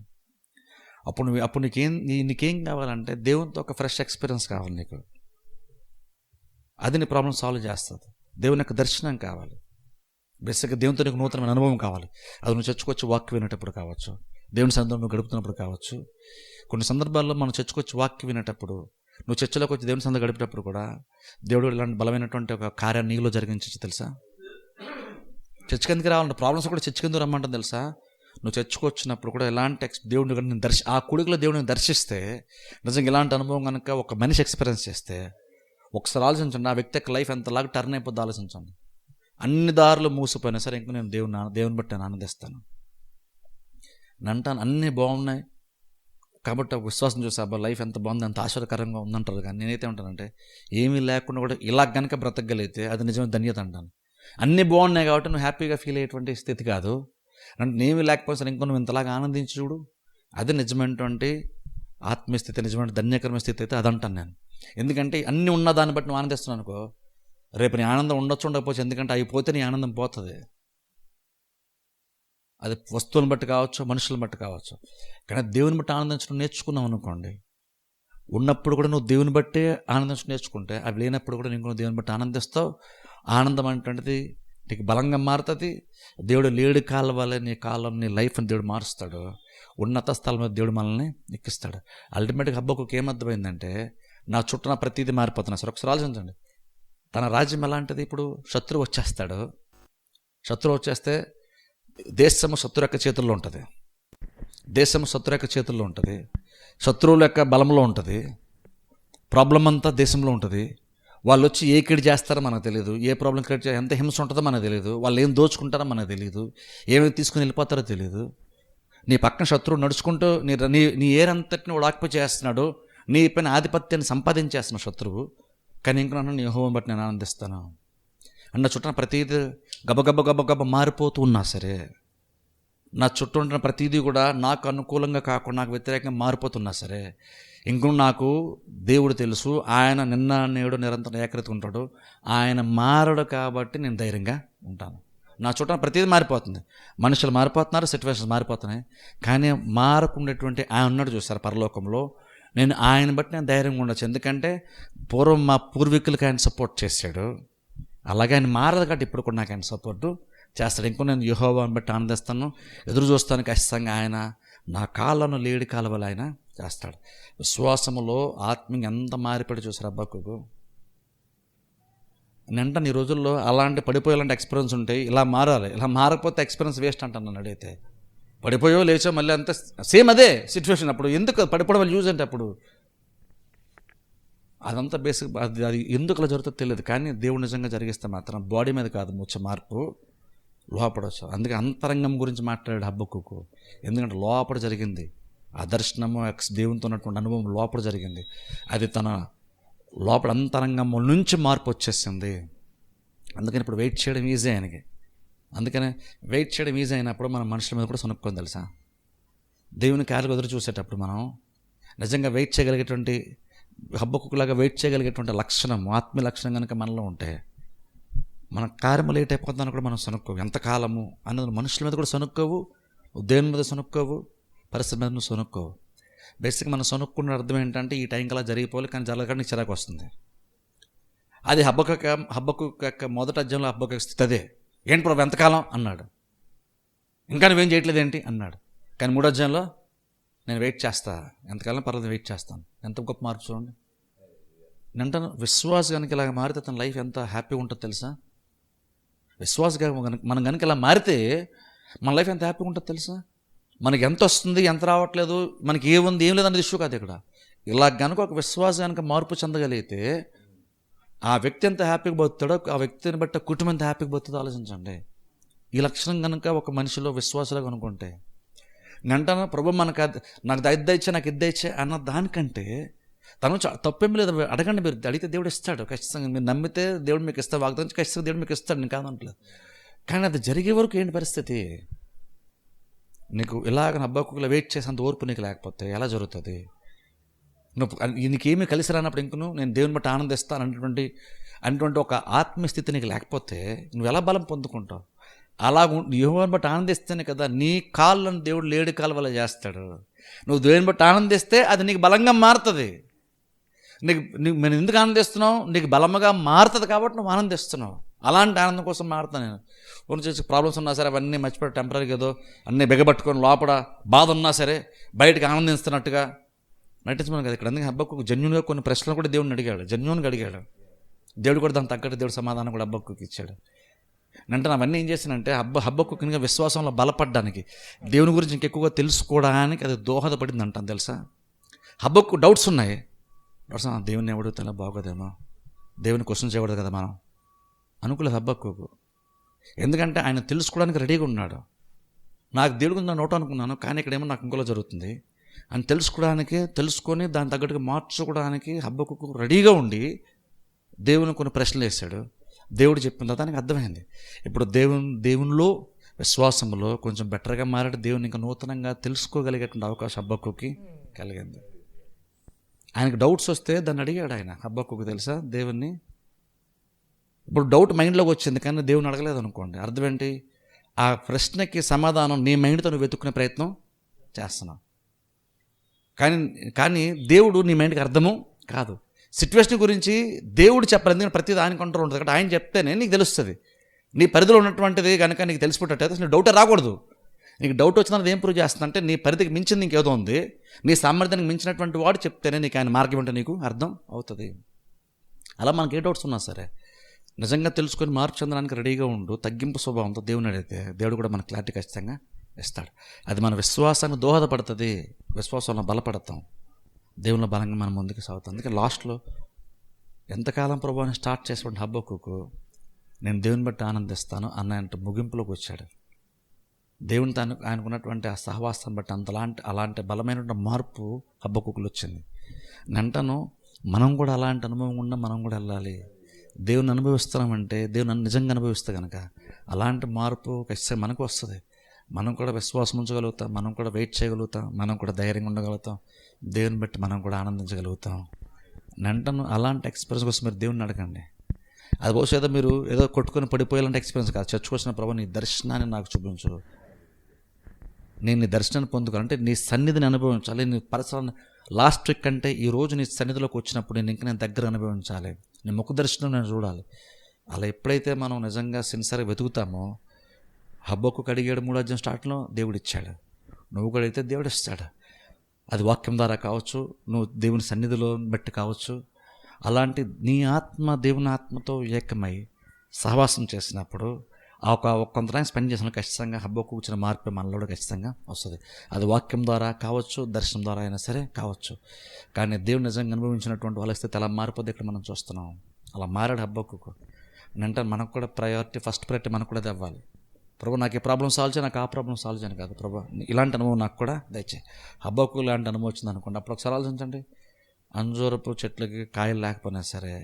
అప్పుడు నీకేం కావాలంటే దేవునితో ఒక ఫ్రెష్ ఎక్స్పీరియన్స్ కావాలి నీకు. అది నీ ప్రాబ్లం సాల్వ్ చేస్తుంది. దేవుని యొక్క దర్శనం కావాలి. బేసిక్గా దేవునితో నీకు నూతనమైన అనుభవం కావాలి. అది నువ్వు చర్చకొచ్చి వాక్యం వినేటప్పుడు కావచ్చు, దేవుని సన్నిధిలో నువ్వు గడుపుతున్నప్పుడు కావచ్చు. కొన్ని సందర్భాల్లో మనం చర్చకొచ్చి వాక్యం వినేటప్పుడు, నువ్వు చర్చలోకి వచ్చి దేవుని సన్నిధిలో గడిపేటప్పుడు కూడా దేవుడు ఇలాంటి బలమైనటువంటి ఒక కార్యాన్ని నీలో జరిగించచ్చు తెలుసా. చర్చకి ఎందుకు రావాలంటే ప్రాబ్లమ్స్ కూడా చర్చకి ఎందుకు రమ్మంటుంది తెలుసా. నువ్వు చర్చకు వచ్చినప్పుడు కూడా ఎలాంటి దేవుడిని కనుక నేను ఆ కుడికలో దేవుడిని దర్శిస్తే, నిజంగా ఇలాంటి అనుభవం కనుక ఒక మనిషి ఎక్స్పీరియన్స్ చేస్తే, ఒకసారి ఆలోచించండి, ఆ వ్యక్తి యొక్క లైఫ్ ఎంతలాగా టర్న్ అయిపోద్ది ఆలోచించండి. అన్ని దారులు మూసిపోయినా సరే ఇంకా నేను దేవుని బట్టి నేను ఆనందిస్తాను. నేను అంటాను అన్నీ బాగున్నాయి కాబట్టి ఒక విశ్వాసం చూసి అబ్బా లైఫ్ ఎంత బాగుంది, ఎంత ఆశ్చర్యకరంగా ఉందంటారు. కానీ నేనైతే ఉంటానంటే ఏమీ లేకుండా కూడా ఇలా కనుక బ్రతకగలిగితే అది నిజమైన ధన్యత అంటాను. అన్నీ బాగున్నాయి కాబట్టి నువ్వు హ్యాపీగా ఫీల్ అయ్యేటువంటి స్థితి కాదు. అంటే నేమి లేకపోతే సరే ఇంకో నువ్వు ఇంతలాగా ఆనందించి చూడు, అది నిజమైనటువంటి ఆత్మీయ స్థితి, నిజమైన ధన్యకరమైన స్థితి అయితే అదంటాను నేను. ఎందుకంటే అన్నీ ఉన్న దాన్ని బట్టి నువ్వు ఆనందిస్తున్నావు అనుకో, రేపు నీ ఆనందం ఉండొచ్చు ఉండకపోవచ్చు, ఎందుకంటే అయిపోతే నీ ఆనందం పోతుంది. అది వస్తువులను బట్టి కావచ్చు, మనుషులను బట్టి కావచ్చు. కానీ దేవుని బట్టి ఆనందించడం నేర్చుకున్నావు అనుకోండి, ఉన్నప్పుడు కూడా నువ్వు దేవుని బట్టే ఆనందించడం నేర్చుకుంటే, అవి లేనప్పుడు కూడా నీకు దేవుని బట్టి ఆనందిస్తావు. ఆనందం అనేటువంటిది నీకు బలంగా మారుతుంది. దేవుడు లేడి కాలవాలే నీ కాలం, నీ లైఫ్ని దేవుడు మారుస్తాడు. ఉన్నత స్థలం మీద దేవుడు మనల్ని ఎక్కిస్తాడు. అల్టిమేట్గా హబ్బకుకి ఏమర్థమైందంటే, నా చుట్టూ నా ప్రతిదీ మారిపోతున్నా సార్. ఒకసారి ఆలోచించండి, తన రాజ్యం ఎలాంటిది? ఇప్పుడు శత్రువు వచ్చేస్తాడు. శత్రువు వచ్చేస్తే దేశము శత్రు యొక్క చేతుల్లో ఉంటుంది. దేశము శత్రు యొక్క చేతుల్లో ఉంటుంది. శత్రువుల యొక్క బలంలో ఉంటుంది. ప్రాబ్లం అంతా దేశంలో ఉంటుంది. వాళ్ళు వచ్చి ఏ కిడి చేస్తారో మనకు తెలియదు. ఏ ప్రాబ్లం క్రియేట్ చేయాలి, ఎంత హింస ఉంటుందో మనకు తెలియదు. వాళ్ళు ఏం దోచుకుంటారో మనకు తెలియదు. ఏమేమి తీసుకుని వెళ్ళిపోతారో తెలియదు. నీ పక్కన శత్రువు నడుచుకుంటూ నీ ఏరంతటిని వాడు ఆక్యుపై చేస్తున్నాడు. నీ పైన ఆధిపత్యాన్ని సంపాదించేస్తున్న శత్రువు. కానీ ఇంకా నీ యెహోవాను బట్టి నేను ఆనందిస్తాను అన్న చుట్టూ ప్రతిదీ గబగబ మారిపోతూ ఉన్నా సరే, నా చుట్టూ ఉంటున్న ప్రతిదీ కూడా నాకు అనుకూలంగా కాకుండా నాకు వ్యతిరేకంగా మారిపోతున్నా సరే, ఇంకొక నాకు దేవుడు తెలుసు, ఆయన నిన్న నేడు నిరంతరం ఏకరీతిగా ఉంటాడు. ఆయన మారడు కాబట్టి నేను ధైర్యంగా ఉంటాను. నా చుట్టూ ప్రతిదీ మారిపోతుంది. మనుషులు మారిపోతున్నారు, సిచ్యువేషన్స్ మారిపోతున్నాయి. కానీ మారకుండేటువంటి ఆయన ఉన్నాడు చూసారు పరలోకంలో. నేను ఆయన బట్టి నేను ధైర్యంగా ఉండొచ్చు. ఎందుకంటే పూర్వం మా పూర్వీకులకి ఆయన సపోర్ట్ చేశాడు. అలాగే ఆయన మారదు కాబట్టి ఇప్పుడు కూడా నాకు ఆయన సపోర్టు చేస్తాడు. ఇంకో నేను యెహోవాను బట్టి ఆనందిస్తాను, ఎదురు చూస్తాను. ఖచ్చితంగా ఆయన నా కాళ్ళను లేడి కాలువలు ఆయన చేస్తాడు. విశ్వాసములో ఆత్మీయంగా ఎంత మారిపడి చూసారు హబ్బకుకు. నేను అంటాను ఈ రోజుల్లో అలాంటి పడిపోయేలాంటి ఎక్స్పీరియన్స్ ఉంటాయి. ఇలా మారాలి, ఇలా మారకపోతే ఎక్స్పీరియన్స్ వేస్ట్ అంటాను. నన్ను అడిగితే పడిపోయో లేచో మళ్ళీ అంతే సేమ్ అదే సిచ్యువేషన్. అప్పుడు ఎందుకు పడిపోవడం వల్ల యూజ్ అంటే అప్పుడు అదంతా బేసిక్. అది ఎందుకు అలా జరుగుతుందో తెలియదు. కానీ దేవుడు నిజంగా జరిగిస్తే మాత్రం బాడీ మీద కాదు ముచ్చ మార్పు లోపడవచ్చు. అందుకే అంతరంగం గురించి మాట్లాడాడు హబ్బకుకు. ఎందుకంటే లోపల జరిగింది ఆ దర్శనము, దేవునితో ఉన్నటువంటి అనుభవం లోపల జరిగింది. అది తన లోపల అంతరంగం నుంచి మార్పు వచ్చేసింది. అందుకని ఇప్పుడు వెయిట్ చేయడం ఈజీ ఆయనకి. అందుకనే వెయిట్ చేయడం ఈజీ అయినప్పుడు మనం మనుషుల మీద కూడా సనుక్కొని తెలుసా. దేవుని కార్యాలు ఎదురు చూసేటప్పుడు మనం నిజంగా వెయిట్ చేయగలిగేటువంటి హబ్బకులాగా వెయిట్ చేయగలిగేటువంటి లక్షణం, ఆత్మీయ లక్షణం కనుక మనలో ఉంటే మన కార్యము లేట్ అయిపోతుందని కూడా మనం సనుక్కోవు. ఎంతకాలము అన్నది మనుషుల మీద కూడా సనుక్కోవు, దేవుని మీద సనుక్కోవు, పరిస్థితి మీద నువ్వు సనుక్కోవు. బేసిక్గా మనం సనుక్కున్న అర్థం ఏంటంటే ఈ టైంకి అలా జరిగిపోవాలి, కానీ జరగకుండా చిరాకు వస్తుంది. అది హబ్బకు యొక్క మొదటి అధ్యాయంలో హబ్బకు యొక్క స్థితి అదే. ఏంటి ప్రభు ఎంతకాలం అన్నాడు. ఇంకా నువ్వేం చేయట్లేదు ఏంటి అన్నాడు. కానీ మూడో అధ్యాయంలో నేను వెయిట్ చేస్తా, ఎంతకాలం పర్లేదు వెయిట్ చేస్తాను. ఎంత గొప్ప మార్పు చూడండి. నేను విశ్వాస కనుక ఇలా మారితే తన లైఫ్ ఎంత హ్యాపీగా ఉంటుందో తెలుసా. విశ్వాసగా మనం కనుక ఇలా మారితే మన లైఫ్ ఎంత హ్యాపీగా ఉంటుందో తెలుసా. మనకి ఎంత వస్తుంది, ఎంత రావట్లేదు, మనకి ఏముంది ఏం లేదనేది ఇష్యూ కాదు ఇక్కడ. ఇలా కనుక ఒక విశ్వాసం కనుక మార్పు చెందగలిగితే ఆ వ్యక్తి ఎంత హ్యాపీగా బతుకుతాడో, ఆ వ్యక్తిని బట్టి కుటుంబం ఎంత హ్యాపీగా బతుకుతుందో ఆలోచించండి. ఈ లక్షణం కనుక ఒక మనిషిలో విశ్వాసంగా కనుక్కుంటే, నేను అంటాను ప్రభు నాకు ఇద్దయిచ్చే నాకు ఇద్దయిచ్చే అన్న దానికంటే తను తప్పేం లేదు. అడగండి, మీరు అడిగితే దేవుడు ఇస్తాడు ఖచ్చితంగా. మీరు నమ్మితే దేవుడు మీకు ఇస్తాడు, వాగ్దానం ఖచ్చితంగా దేవుడు మీకు ఇస్తాడు, నేను కాదనట్లేదు. కానీ అది జరిగే వరకు ఏంటి పరిస్థితి? నీకు ఇలాగ హబ్బకులా వెయిట్ చేసేంత ఓర్పు నీకు లేకపోతే ఎలా జరుగుతుంది? నీకేమీ కలిసి రానప్పుడు ఇంకను నేను దేవుని బట్టి ఆనందిస్తాను అటువంటి ఒక ఆత్మస్థితి నీకు లేకపోతే నువ్వు ఎలా బలం పొందుకుంటావు? అలా యెహోవాను బట్టి ఆనందిస్తేనే కదా నీ కాళ్ళను దేవుడు లేడి కాలువలా చేస్తాడు. నువ్వు దేవుని బట్టి ఆనందిస్తే అది నీకు బలంగా మారుతుంది. నేను ఎందుకు ఆనందిస్తున్నావు? నీకు బలంగా మారుతుంది కాబట్టి నువ్వు ఆనందిస్తున్నావు. అలాంటి ఆనందం కోసం మారుతాను నేను. కొన్ని చేసి ప్రాబ్లమ్స్ ఉన్నా సరే అవన్నీ మర్చిపోయి టెంపరీగా ఏదో అన్నీ బెగబట్టుకొని లోపల బాధ ఉన్నా సరే బయటకు ఆనందిస్తున్నట్టుగా నటించమని కదా ఇక్కడ. అందుకే హబ్బకుకు జెన్యూన్గా కొన్ని ప్రశ్నలు కూడా దేవుడిని అడిగాడు, జెన్యూన్గా అడిగాడు. దేవుడు కూడా దానికి తగ్గట్టు దేవుడు సమాధానం కూడా హబ్బకుకి ఇచ్చాడు. అంటే అవన్నీ ఏం చేశానంటే హబ్బక్కుగా విశ్వాసంలో బలపడడానికి, దేవుని గురించి ఇంకెక్కువగా తెలుసుకోవడానికి అది దోహదపడింది అంటాను తెలుసా. హబ్బక్కు డౌట్స్ ఉన్నాయి. దేవుని ఎవడు తల బాగోదేమో, దేవుని క్వశ్చన్ చేయకూడదు కదా మనం అనుకోలేదు హబ్బక్కుకు. ఎందుకంటే ఆయన తెలుసుకోవడానికి రెడీగా ఉన్నాడు. నాకు దేవుడి గురించి నోట అనుకున్నాను, కానీ ఇక్కడేమో నాకు ఇంకోలా జరుగుతుంది అని తెలుసుకొని దాని తగ్గట్టుగా మార్చుకోవడానికి హబ్బక్కుకు రెడీగా ఉండి దేవుని కొన్ని ప్రశ్నలు వేశాడు. దేవుడు చెప్పిన తర్వాత దానికి అర్థమైంది. ఇప్పుడు దేవునిలో విశ్వాసంలో కొంచెం బెటర్గా మారాడు. దేవుని ఇంకా నూతనంగా తెలుసుకోగలిగేటువంటి అవకాశం హబ్బక్కుకి కలిగింది. ఆయనకు డౌట్స్ వస్తే దాన్ని అడిగాడు ఆయన హబ్బక్కుకు తెలుసా దేవుణ్ణి. ఇప్పుడు డౌట్ మైండ్లోకి వచ్చింది కానీ దేవుని అడగలేదు అనుకోండి, అర్థం ఏంటి? ఆ ప్రశ్నకి సమాధానం నీ మైండ్తో నువ్వు వెతుక్కునే ప్రయత్నం చేస్తున్నావు. కానీ దేవుడు నీ మైండ్కి అర్థము కాదు. సిచ్యువేషన్ గురించి దేవుడు చెప్పాలి, ఎందుకంటే ప్రతిదీ ఆయన కంట్రోల్ ఉంటుంది కాబట్టి ఆయన చెప్తేనే నీకు తెలుస్తుంది. నీ పరిధిలో ఉన్నటువంటిది కనుక నీకు తెలిసిపోయేటట్టయితే అసలు డౌటే రాకూడదు. నీకు డౌట్ వచ్చినది ఏం ప్రూవ్ చేస్తుందంటే నీ పరిధికి మించింది ఇంకేదో ఉంది, నీ సామర్థ్యానికి మించినటువంటి వాడు చెప్తేనే నీకు ఆయన మార్గం అంటే నీకు అర్థం అవుతుంది. అలా మనకి ఏ డౌట్స్ ఉన్నా సరే నిజంగా తెలుసుకొని మార్పు చెందడానికి రెడీగా ఉండు. తగ్గింపు స్వభావంతో దేవుని అడిగితే దేవుడు కూడా మన క్లారిటీ ఖచ్చితంగా ఇస్తాడు. అది మన విశ్వాసానికి దోహదపడుతుంది, విశ్వాసంలో బలపడతాం, దేవునిలో బలంగా మనం ముందుకు సాగుతాం. అందుకే లాస్ట్లో ఎంతకాలం ప్రభువుని స్టార్ట్ చేసినటువంటి హబ్బక్కుకు నేను దేవుని బట్టి ఆనందిస్తాను అన్న ముగింపులోకి వచ్చాడు. దేవుని ఆయనకున్నటువంటి ఆ సహవాసం బట్టి అలాంటి బలమైనటువంటి మార్పు హబ్బక్కుకులు వచ్చింది. వెంటను మనం కూడా అలాంటి అనుభవం ఉన్నా మనం కూడా వెళ్ళాలి. దేవుని అనుభవిస్తున్నామంటే దేవుని నిజంగా అనుభవిస్తే కనుక అలాంటి మార్పు ఖచ్చితంగా మనకు వస్తుంది. మనం కూడా విశ్వాసం ఉంచగలుగుతాం, మనం కూడా వెయిట్ చేయగలుగుతాం, మనం కూడా ధైర్యంగా ఉండగలుగుతాం, దేవుని బట్టి మనం కూడా ఆనందించగలుగుతాం. వెంటనే అలాంటి ఎక్స్పీరియన్స్ కోసం మీరు దేవుని అడగండి. అది బహుశా మీరు ఏదో కొట్టుకొని పడిపోయేలాంటి ఎక్స్పీరియన్స్ కాదు. చర్చకు వచ్చిన ప్రభు నీ దర్శనాన్ని నాకు చూపించు, నేను నీ దర్శనాన్ని పొందుకోవాలంటే నీ సన్నిధిని అనుభవించాలి. నీ పర్సనల్ లాస్ట్ వీక్ అంటే ఈరోజు నీ సన్నిధిలోకి వచ్చినప్పుడు నేను దగ్గర అనుభవించాలి, నీ ముఖ దర్శనం నేను చూడాలి. అలా ఎప్పుడైతే మనం నిజంగా సిన్సియర్గా వెతుకుతామో హబ్బక్కుకు అడిగాడు 3వ అధ్యాయం స్టార్ట్లో దేవుడు ఇచ్చాడు. నువ్వు కూడా అయితే దేవుడు ఇస్తాడు. అది వాక్యం ద్వారా కావచ్చు, నువ్వు దేవుని సన్నిధిలో బట్టి కావచ్చు. అలాంటి నీ ఆత్మ దేవుని ఆత్మతో ఏకమై సహవాసం చేసినప్పుడు కొంత టైం స్పెండ్ చేసిన ఖచ్చితంగా హబ్బక్కుకు వచ్చిన మార్పు మనలో ఖచ్చితంగా వస్తుంది. అది వాక్యం ద్వారా కావచ్చు, దర్శనం ద్వారా అయినా సరే కావచ్చు. కానీ దేవుడు నిజంగా అనుభవించినటువంటి వాళ్ళ స్థితి అలా మారిపోతే ఇక్కడ మనం చూస్తున్నాం. అలా మారాడు హబ్బక్కుకు. అంటే మనకు కూడా ఫస్ట్ ప్రయారిటీ మనకు కూడా అది అవ్వాలి. ప్రభు నాకు ఈ ప్రాబ్లం సాల్వ్ చేయ, నాకు ఆ ప్రాబ్లం సాల్వ్ చేయను కాదు, ప్రభు ఇలాంటి అనుభవం నాకు కూడా దయచేయి. హబ్బక్కుకు ఇలాంటి అనుభవం వచ్చింది అనుకోండి, అప్పుడు ఒకసారి ఆలోచించండి. అంజూరపు చెట్లకి కాయలు లేకపోయినా సరే,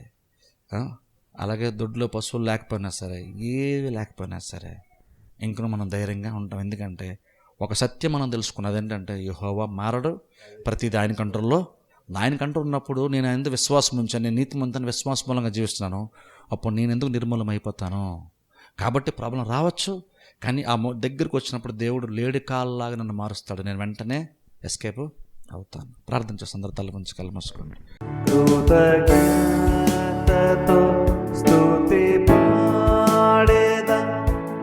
అలాగే దొడ్లో పశువులు లేకపోయినా సరే, ఏవి లేకపోయినా సరే ఇంకనూ మనం ధైర్యంగా ఉంటాం. ఎందుకంటే ఒక సత్యం మనం తెలుసుకున్నది ఏంటంటే యెహోవా మారడు, ప్రతిదీ ఆయన కంట్రోల్లో. ఆయన కంట్రోల్ ఉన్నప్పుడు నేను ఎందుకు విశ్వాసం ఉంచాను, నేను నీతిమంతాన్ని విశ్వాస మూలంగా జీవిస్తున్నాను, అప్పుడు నేను ఎందుకు నిర్మూలం అయిపోతాను. కాబట్టి ప్రాబ్లం రావచ్చు, కానీ ఆ దగ్గరికి వచ్చినప్పుడు దేవుడు లేడి కాళ్ళలాగా నన్ను మారుస్తాడు, నేను వెంటనే ఎస్కేప్ అవుతాను. ప్రార్థన చేసి అందరూ తల గురించి కళ్ళు మూసుకోండి. స్తుతి పాడేదా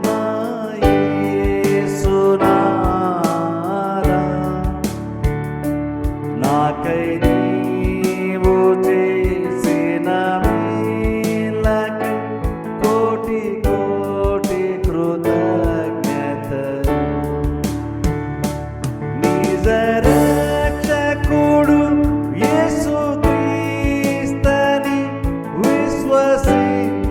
నా యేసునాథా, నాకై నీవు చేసిన మేలకై కోటి కోటి కృతజ్ఞతలు. నిజ రక్షకుడు యేసు క్రీస్తని విశ్వసించెదా,